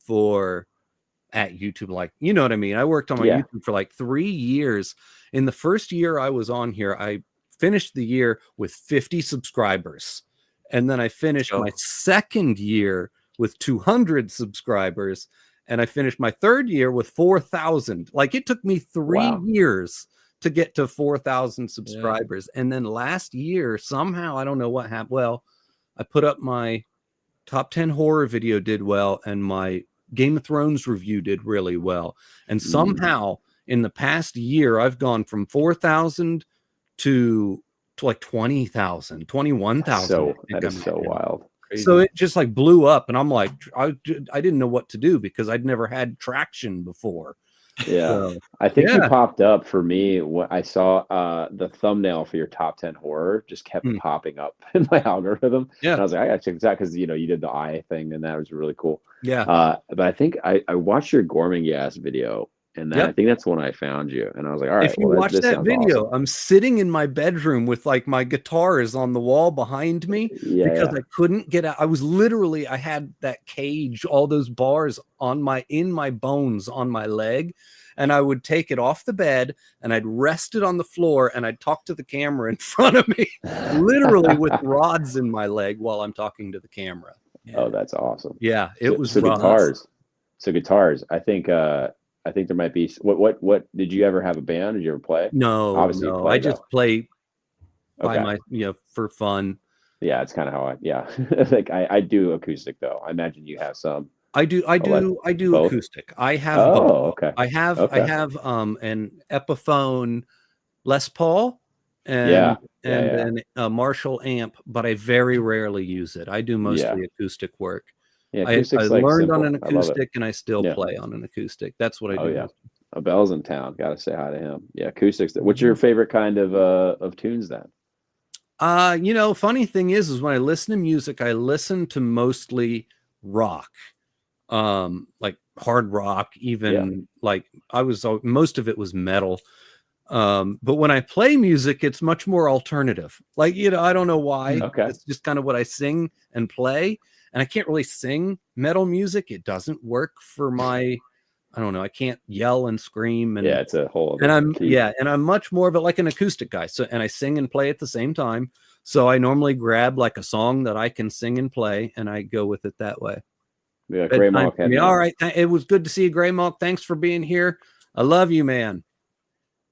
like, you know what I mean? I worked on my YouTube for like 3 years. In the first year I was on here, I finished the year with 50 subscribers. And then I finished my second year with 200 subscribers, and I finished my third year with 4,000. Like, it took me 3 years to get to 4,000 subscribers. And then last year, somehow, I don't know what happened. Well, I put up my top 10 horror video, did well, and my Game of Thrones review did really well. And somehow in the past year, I've gone from 4,000 to like 20,000, 21,000. So that is so wild. Crazy. So it just like blew up, and I'm like, I didn't know what to do because I'd never had traction before. Yeah, So, I think you popped up for me when I saw the thumbnail for your top 10 horror just kept popping up in my algorithm. Yeah, and I was like, I gotta check this out because you did the eye thing, and that was really cool. Yeah. But I think I watched your Gorming video, and I think that's when I found you, and I was like, all right. If you watch that video, I'm sitting in my bedroom with like my guitar is on the wall behind me because I couldn't get out. I was literally, I had that cage, all those bars in my bones on my leg, and I would take it off the bed and I'd rest it on the floor and I'd talk to the camera in front of me, literally with rods in my leg while I'm talking to the camera. Yeah. Oh, that's awesome. Yeah, it was guitars. So guitars. I think there might be what did you ever have a band? Did you ever play? No, obviously no. I just play by Okay. my for fun. Yeah, it's kind of how like I do acoustic though. I imagine you have some. I do both? acoustic. I have both. Okay. I have an Epiphone Les Paul Yeah. and a Marshall amp, but I very rarely use it. I do mostly acoustic work. Yeah, I acoustic's learned simple. on an I love it. acoustic and I still play on an acoustic. That's what I do. Yeah. Bell's in town. Gotta say hi to him. Yeah, acoustics. What's your favorite kind of tunes then? Funny thing is when I listen to music, I listen to mostly rock. Like hard rock, even like most of it was metal. But when I play music, it's much more alternative. Like, I don't know why. Okay. It's just kind of what I sing and play. And I can't really sing metal music. It doesn't work for I don't know. I can't yell and scream. And it's a whole other and I'm much more of like an acoustic guy. So, and I sing and play at the same time. So I normally grab like a song that I can sing and play, and I go with it that way. Yeah, Gray Monk. All right. It was good to see you, Gray Monk. Thanks for being here. I love you, man.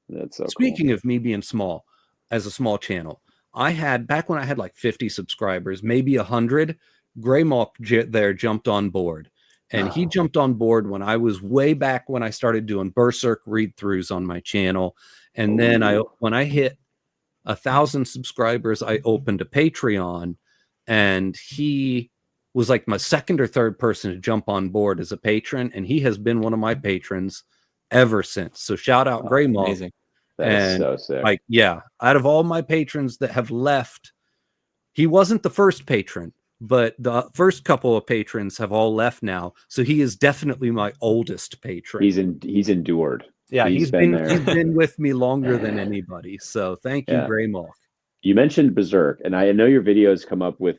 That's so Speaking of me being small, as a small channel, I had back when I had like 50 subscribers, maybe 100. Gray Monk there jumped on board, and he jumped on board when I was way back when I started doing Berserk read-throughs on my channel, and then when I hit 1,000 subscribers, I opened a Patreon, and he was like my second or third person to jump on board as a patron, and he has been one of my patrons ever since. So shout out Gray Monk. Amazing. That is so sick. Like, out of all my patrons that have left, he wasn't the first patron, but the first couple of patrons have all left now. So he is definitely my oldest patron. He's endured. Yeah, he's been with me longer than anybody. So thank you, Gray Monk. You mentioned Berserk, and I know your videos come up with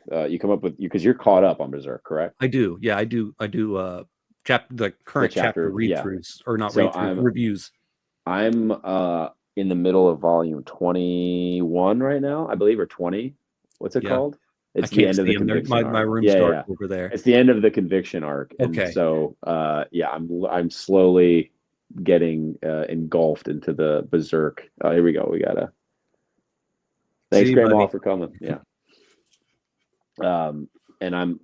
because you're caught up on Berserk, correct? I do. Yeah, I do. The current chapter read-throughs or not reviews. I'm in the middle of volume 21 right now, I believe, or 20. What's it called? It's the end of the conviction arc. My room starts over there. It's the end of the conviction arc. And so I'm slowly getting engulfed into the Berserk. Here we go. We gotta. Thanks, Grandma, for coming. Yeah. And I'm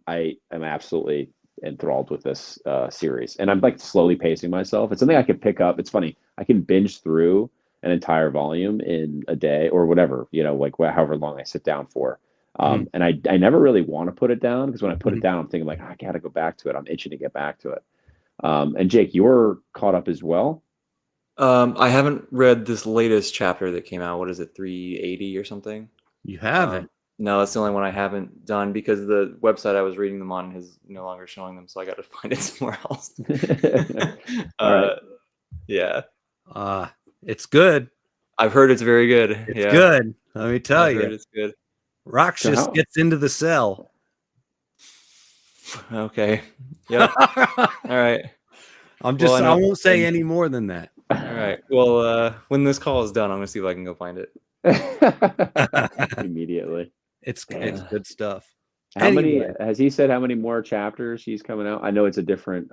absolutely enthralled with this series, and I'm like slowly pacing myself. It's something I can pick up. It's funny. I can binge through an entire volume in a day or whatever, like however long I sit down for. And I never really want to put it down, because when I put it down, I'm thinking like, I gotta go back to it. I'm itching to get back to it. And Jake, you're caught up as well. I haven't read this latest chapter that came out. What is it, 380 or something? You haven't? No, that's the only one I haven't done, because the website I was reading them on is no longer showing them, so I got to find it somewhere else. Right. Yeah. It's good. I've heard it's very good. It's good. Let me tell you. It's good. Rakshas gets into the cell. Okay. Yep. All right. I won't say any more than that. All right. Well, when this call is done, I'm gonna see if I can go find it immediately. It's good stuff. How many Anyway, has he said? How many more chapters he's coming out? I know it's a different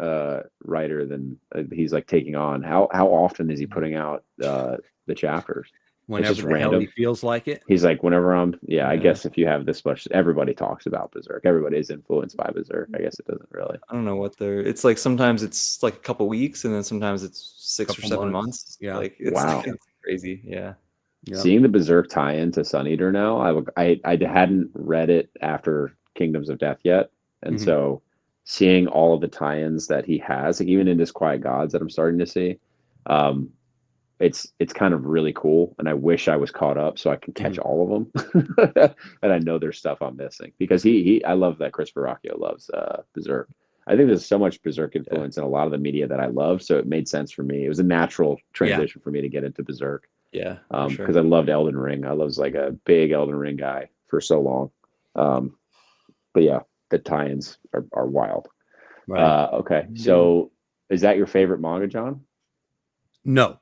writer than he's like taking on. How often is he putting out the chapters? It's whenever just the hell he random. feels like it. He's like, whenever I'm, yeah, I Yeah. guess if you have this much, everybody talks about Berserk. Everybody is influenced by Berserk. I guess it doesn't really. I don't know what they're. It's like sometimes it's like a couple weeks, and then sometimes it's 6 or Couple 7 months. months. Yeah. Like it's, Wow. it's crazy. Yeah. Yep. Seeing the Berserk tie-in to Sun Eater now, I hadn't read it after Kingdoms of Death yet, and Mhm. so seeing all of the tie-ins that he has, like even in Disquiet Gods that I'm starting to see, it's kind of really cool, and I wish I was caught up so I can catch all of them. And I know there's stuff I'm missing because I love that Chris Verrocchio loves Berserk. I think there's so much Berserk influence in a lot of the media that I love, so it made sense for me. It was a natural transition for me to get into Berserk. Yeah. For sure. Because I loved Elden Ring. I was like a big Elden Ring guy for so long. But yeah, the tie-ins are wild. Right. Okay, so is that your favorite manga, John? No.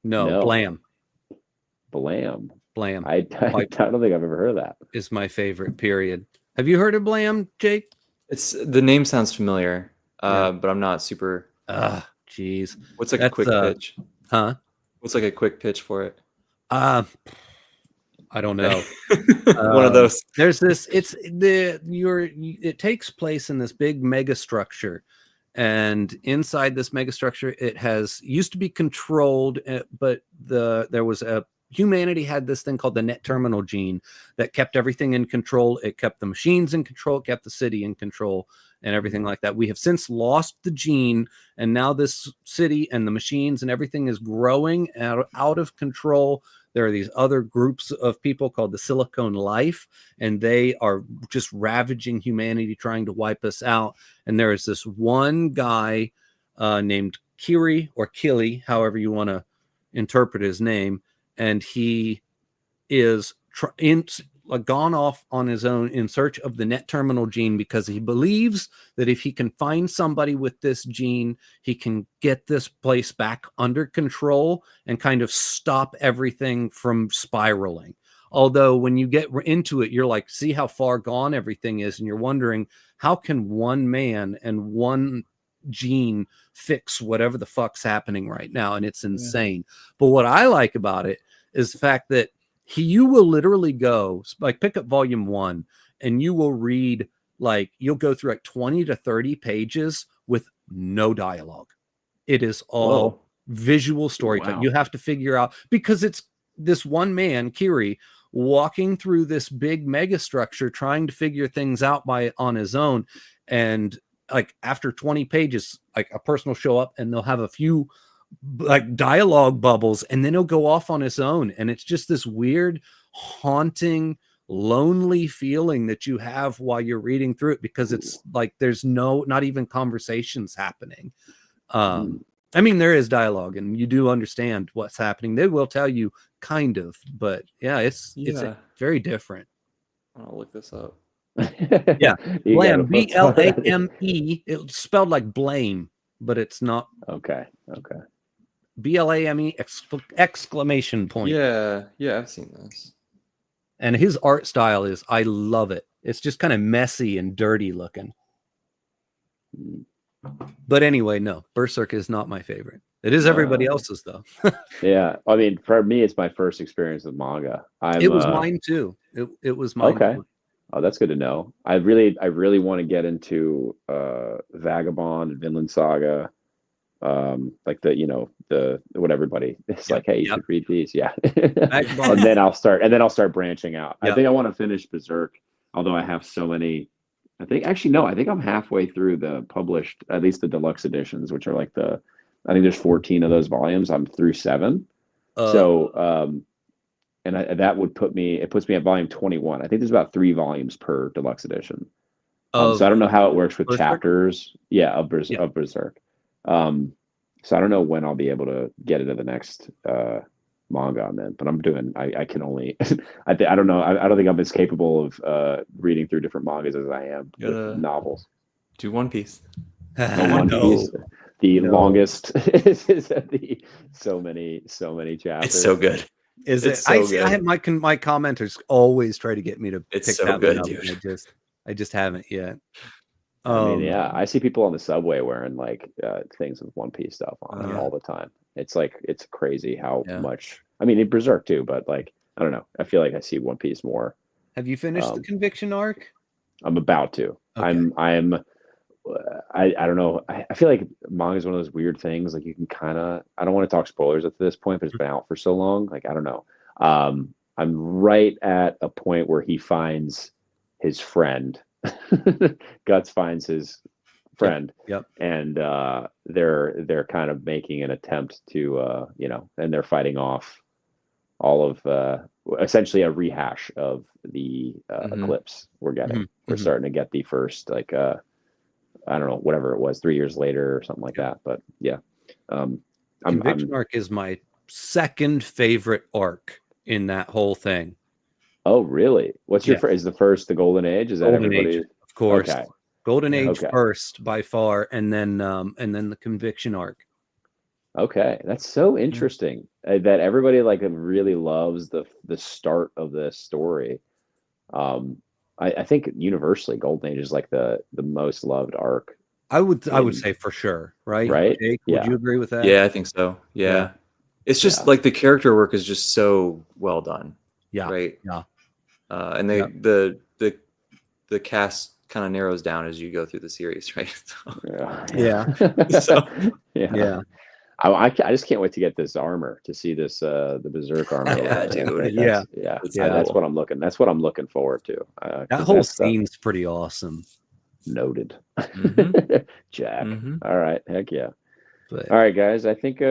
No. Blam. Blam. Blam I don't think I've ever heard of that. is my favorite. Period. Have you heard of Blam, Jake? It's the name sounds familiar, Yeah. but I'm not super. Jeez. What's like a That's, quick pitch? Huh? What's like a quick pitch for it? I don't know. One of those. There's this. It takes place in this big mega structure, and inside this mega structure, it used to be controlled, but there was humanity had this thing called the net terminal gene that kept everything in control. It kept the machines in control, it kept the city in control, and everything like that. We have since lost the gene, and now this city and the machines and everything is growing out of control. There are these other groups of people called the Silicon Life, and they are just ravaging humanity, trying to wipe us out. And there is this one guy named Kiri or Kili, however you want to interpret his name, and he is gone off on his own in search of the net terminal gene because he believes that if he can find somebody with this gene, he can get this place back under control and kind of stop everything from spiraling. Although when you get into it, you're like, see how far gone everything is, and you're wondering, how can one man and one gene fix whatever the fuck's happening right now? And it's insane. But what I like about it is the fact that you will literally go, like, pick up volume 1 and you will read, like, you'll go through like 20 to 30 pages with no dialogue. It is all visual storytelling. Wow. You have to figure out, because it's this one man, Kiri, walking through this big mega structure, trying to figure things out on his own. And like after 20 pages, like a person will show up and they'll have a few like dialogue bubbles, and then he'll go off on his own. And it's just this weird, haunting, lonely feeling that you have while you're reading through it, because it's like there's not even conversations happening. I mean, there is dialogue and you do understand what's happening. They will tell you kind of, but yeah, it's very different. I'll look this up. Yeah. Blam, Blame. It's spelled like blame, but it's not. Okay. BLAME exclamation point. Yeah, I've seen this. And his art style I love it. It's just kind of messy and dirty looking. But anyway, no, Berserk is not my favorite. It is everybody else's though. Yeah, I mean, for me, it's my first experience with manga. It was mine too. It was mine. Okay. Too. Oh, that's good to know. I really want to get into Vagabond, Vinland Saga, like the what everybody is like, hey, you should read these. Yeah. and then I'll start branching out. I think I want to finish Berserk, although I have so many. I think I'm halfway through the published, at least the deluxe editions, which are like I think there's 14 of those volumes. I'm through 7. That would puts me at volume 21. I think there's about 3 volumes per deluxe edition. So I don't know how it works with chapters. Yeah, of Berserk. So I don't know when I'll be able to get into the next manga on that, but I can only I don't know. I don't think I'm as capable of reading through different mangas as I am with novels. Do One Piece. One Piece, the longest is so many chapters. It's so good. Is it? So good. I have my commenters always try to get me to it's pick so that good, up. dude. I just haven't yet. I mean, yeah, I see people on the subway wearing like things with One Piece stuff on it Yeah. all the time. It's like it's crazy how Yeah. much. I mean, in Berserk too, but like I don't know. I feel like I see One Piece more. Have you finished the conviction arc? I'm about to. Okay. I don't know. I feel like manga is one of those weird things. Like you can kind of. I don't want to talk spoilers up to this point, but it's been out for so long. Like I don't know. I'm right at a point where he finds his friend. Guts finds his friend. Yep. And they're kind of making an attempt to and they're fighting off all of essentially a rehash of the eclipse we're getting. We're starting to get the first like I don't know, whatever it was, 3 years later or something like that. But yeah. Conviction arc is my second favorite arc in that whole thing. Oh, really? What's your is the first the Golden Age? Is that Golden everybody? Age, of course. Okay. Golden Age first by far, and then the conviction arc. Okay, that's so interesting that everybody like really loves the start of this story. I think universally Golden Age is like the most loved arc. I would say for sure, right? Right? Jake, would you agree with that? Yeah, I think so. Yeah. It's just like the character work is just so well done. Yeah. Right. Yeah. And the cast kind of narrows down as you go through the series, right? So, yeah. I just can't wait to get this armor to see this the Berserk armor. Dude. That's what I'm looking. That's what I'm looking forward to. That whole scene's pretty awesome. Noted. Jack. Mhm. All right. Heck yeah. But, all right, guys. I think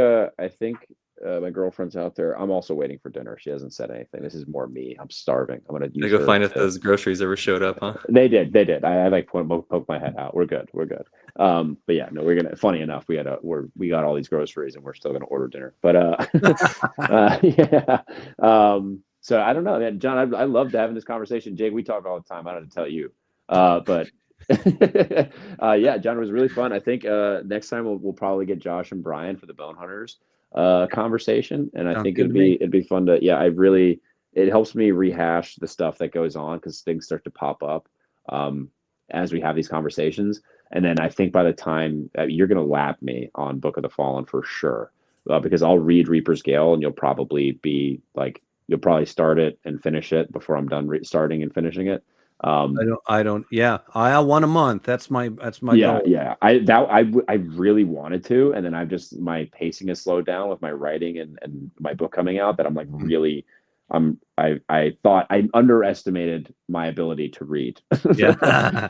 my girlfriend's out there. I'm also waiting for dinner. She hasn't said anything. This is more me. I'm starving. I'm gonna use go find if those groceries ever showed up, huh? They did. I like poke my head out. We're good. But yeah, no, we're gonna. Funny enough, we got all these groceries and we're still gonna order dinner. But yeah. So I don't know, man. John, I loved having this conversation. Jake, we talk all the time. I don't have to tell you. But yeah, John, it was really fun. I think next time we'll probably get Josh and Brian for the Bone Hunters conversation, and I think it'd be fun to it helps me rehash the stuff that goes on because things start to pop up as we have these conversations. And then I think by the time you're going to lap me on Book of the Fallen for sure, because I'll read Reaper's Gale and you'll probably start it and finish it before I'm done starting and finishing it. I don't. Yeah, I 1 a month. That's my goal. Yeah. I really wanted to, and then my pacing has slowed down with my writing and my book coming out. That I'm like really, I thought I underestimated my ability to read.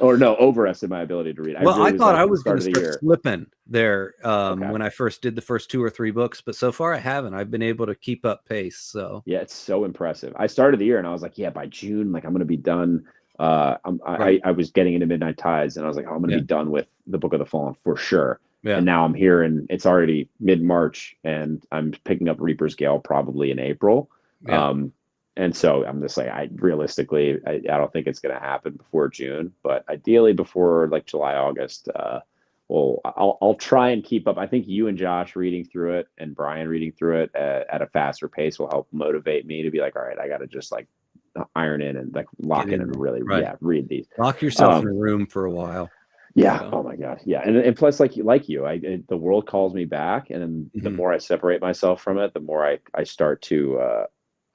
Or no, overestimated my ability to read. Well, I thought I was going to start slipping there when I first did the first 2 or 3 books, but so far I haven't. I've been able to keep up pace. So yeah, it's so impressive. I started the year and I was like, yeah, by June, like I'm going to be done. I was getting into Midnight Tides and I was like, oh, I'm going to be done with the Book of the Fallen for sure. Yeah. And now I'm here and it's already mid-March and I'm picking up Reaper's Gale probably in April. Yeah. And so I'm just like, I don't think it's going to happen before June, but ideally before like July, August, I'll try and keep up. I think you and Josh reading through it and Brian reading through it at a faster pace will help motivate me to be like, all right, I got to just like iron in and like lock in and really read these. Lock yourself in a room for a while. Yeah. Oh my gosh. Yeah. And plus like you, the world calls me back, and the more I separate myself from it, the more I start to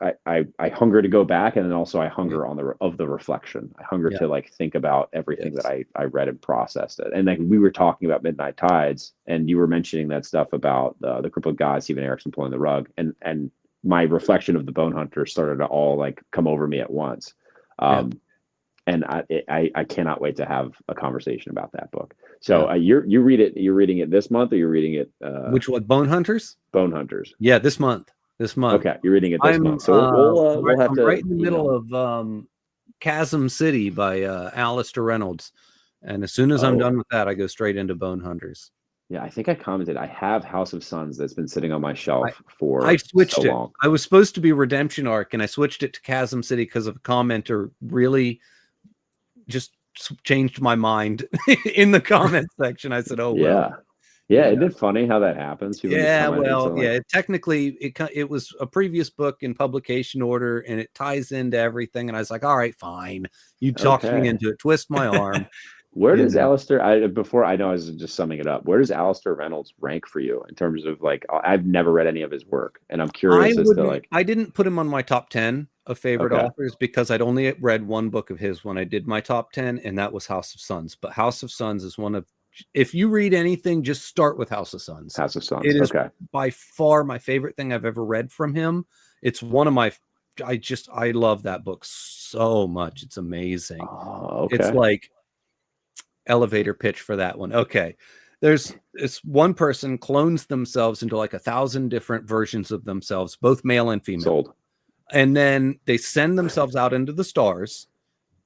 I hunger to go back, and then also I hunger on the reflection. I hunger to like think about everything that I read and processed it. And like we were talking about Midnight Tides, and you were mentioning that stuff about the Crippled God, Steven Erikson pulling the rug, and my reflection of the Bone Hunter started to all like come over me at once. And I cannot wait to have a conversation about that book. So you're reading it this month, or you're reading it which one? Bone Hunters? Bone Hunters. Yeah, this month. Okay, you're reading it this month. So we'll have to. Right in the middle of Chasm City by Alistair Reynolds, and as soon as I'm done with that, I go straight into Bone Hunters. Yeah, I think I commented. I have House of Suns that's been sitting on my shelf for I switched so it. long. I was supposed to be Redemption Arc, and I switched it to Chasm City because of a commenter really just changed my mind in the comment section. I said, "Oh well." Yeah, isn't it funny how that happens? People just Yeah, come out and well, like, yeah. Technically, it was a previous book in publication order, and it ties into everything. And I was like, all right, fine. You talked me okay. into it. Twist my arm. Where You does know. Alistair? I know I was just summing it up. Where does Alistair Reynolds rank for you in terms of like? I've never read any of his work, and I'm curious as to like. I didn't put him on my top 10 of favorite Okay, authors because I'd only read one book of his when I did my top 10, and that was House of Suns. But House of Suns is one of, if you read anything, just start with House of Suns. House of Suns. It is Okay, by far my favorite thing I've ever read from him. It's one of my, I love that book so much. It's amazing. oh, It's okay, like elevator pitch for that one. Okay. There's this one person clones themselves into like 1,000 different versions of themselves, both male and female. sold. And then they send themselves out into the stars,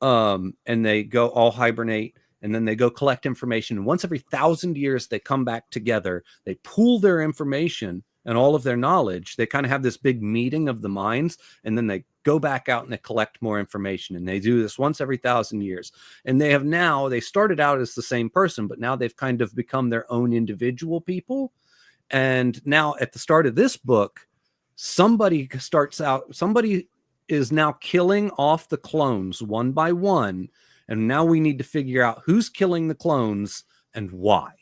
and they go all hibernate, and then they go collect information. And once every 1,000 years, they come back together. They pool their information and all of their knowledge. They kind of have this big meeting of the minds, and then they go back out and they collect more information. And they do this once every 1,000 years. And they started out as the same person, but now they've kind of become their own individual people. And now at the start of this book, somebody is now killing off the clones one by one. And now we need to figure out who's killing the clones and why.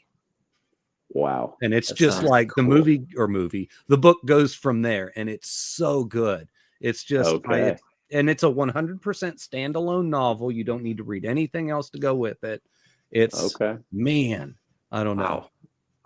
Wow. And it's That just sounds like cool. the book goes from there, and it's so good. It's just, Okay. and it's a 100% standalone novel. You don't need to read anything else to go with it. It's, Okay. man, I don't know.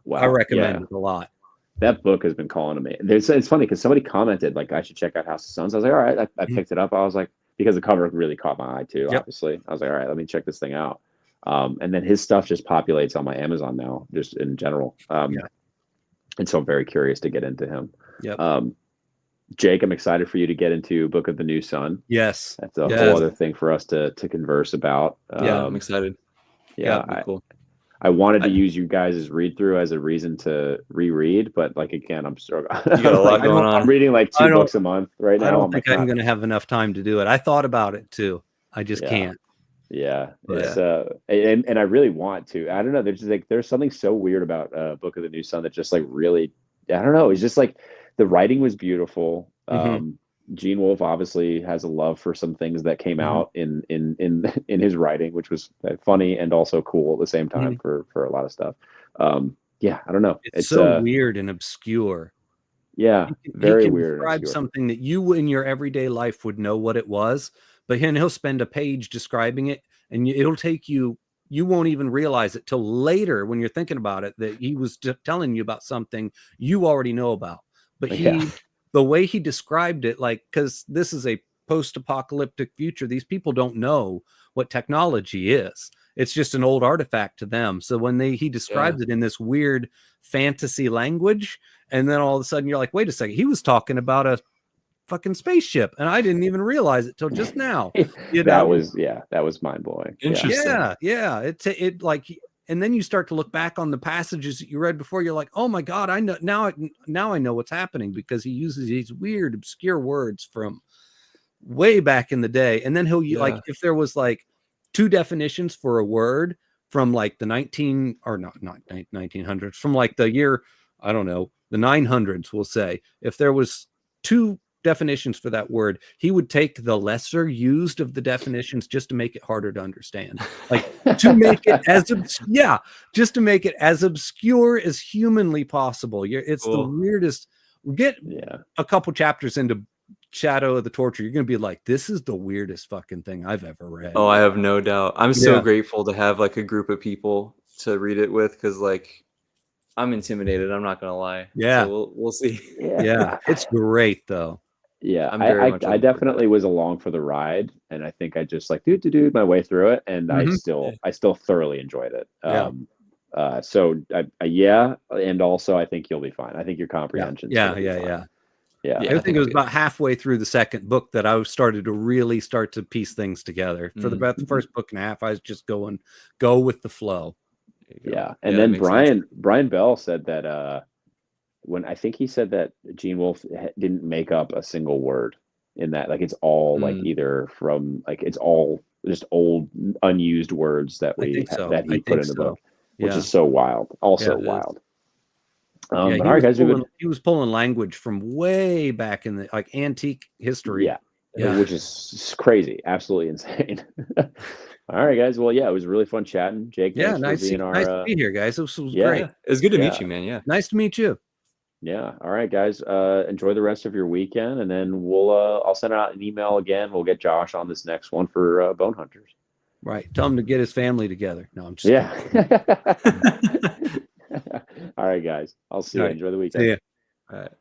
Wow. I recommend Yeah. it a lot. That book has been calling to me. It's funny because somebody commented like I should check out House of Suns. I was like, all right. I picked it up. I was like, because the cover really caught my eye too. Yep. Obviously, I was like, all right, let me check this thing out. And then his stuff just populates on my Amazon now, just in general. And so I'm very curious to get into him. Yep. Jake, I'm excited for you to get into Book of the New Sun. Yes. That's a whole other thing for us to converse about. Yeah, I'm excited. Yeah, that'd be cool. I wanted to use you guys' read through as a reason to reread, but like again, I'm struggling. You got a lot going on. I'm reading like 2 books a month right now. I don't think I'm going to have enough time to do it. I thought about it too. I just can't. Yeah, it's and I really want to. I don't know. There's something so weird about Book of the New Sun that just like really, I don't know. It's just like the writing was beautiful. Gene Wolfe obviously has a love for some things that came out in his writing, which was funny and also cool at the same time for a lot of stuff. Yeah, I don't know. It's so weird and obscure. Yeah, very weird. Describe something that you in your everyday life would know what it was, but he'll spend a page describing it, and it'll take you. You won't even realize it till later when you're thinking about it that he was telling you about something you already know about. But the way he described it, like, because this is a post-apocalyptic future, these people don't know what technology is. It's just an old artifact to them. So when he describes it in this weird fantasy language, and then all of a sudden you're like, wait a second, he was talking about a fucking spaceship, and I didn't even realize it till just now. That was mind blowing. Interesting. Yeah. It like. And then you start to look back on the passages that you read before. You're like, oh my God, I know now I know what's happening, because he uses these weird, obscure words from way back in the day. And then he'll like, if there was like 2 definitions for a word from like the 1900s, from like the year, I don't know, the 900s, we'll say, if there was 2 definitions for that word, he would take the lesser used of the definitions just to make it harder to understand, like to make it just to make it as obscure as humanly possible. It's the weirdest. Get a couple chapters into Shadow of the Torture, you're gonna be like, this is the weirdest fucking thing I've ever read. Oh, I have no doubt. I'm so grateful to have like a group of people to read it with, because like I'm intimidated, I'm not gonna lie. So we'll see. It's great though. Yeah, I definitely was along for the ride, and I think I just like do my way through it, and I still thoroughly enjoyed it. And also I think you'll be fine. I think your comprehension. Yeah. I think it was about halfway through the second book that I started to really start to piece things together. For the first book and a half, I was just go with the flow. Yeah, and then Brian Bell said that when I think he said that Gene Wolfe didn't make up a single word in that, like it's all like either from like it's all just old unused words that he put in the book, which is so wild. Also wild. Yeah, But all right, guys, he was pulling language from way back in the like antique history. Yeah, which is crazy, absolutely insane. All right, guys. Well, yeah, it was really fun chatting. Jake, thanks for being nice to be here, guys. This was great. Yeah, it was good to meet Yeah. you, man. Yeah. Nice to meet you. Yeah. All right, guys. Enjoy the rest of your weekend, and then I'll send out an email again. We'll get Josh on this next one for Bone Hunters. Right. Tell him to get his family together. No, I'm just kidding. All right, guys. I'll see you. Enjoy the weekend. See ya. All right.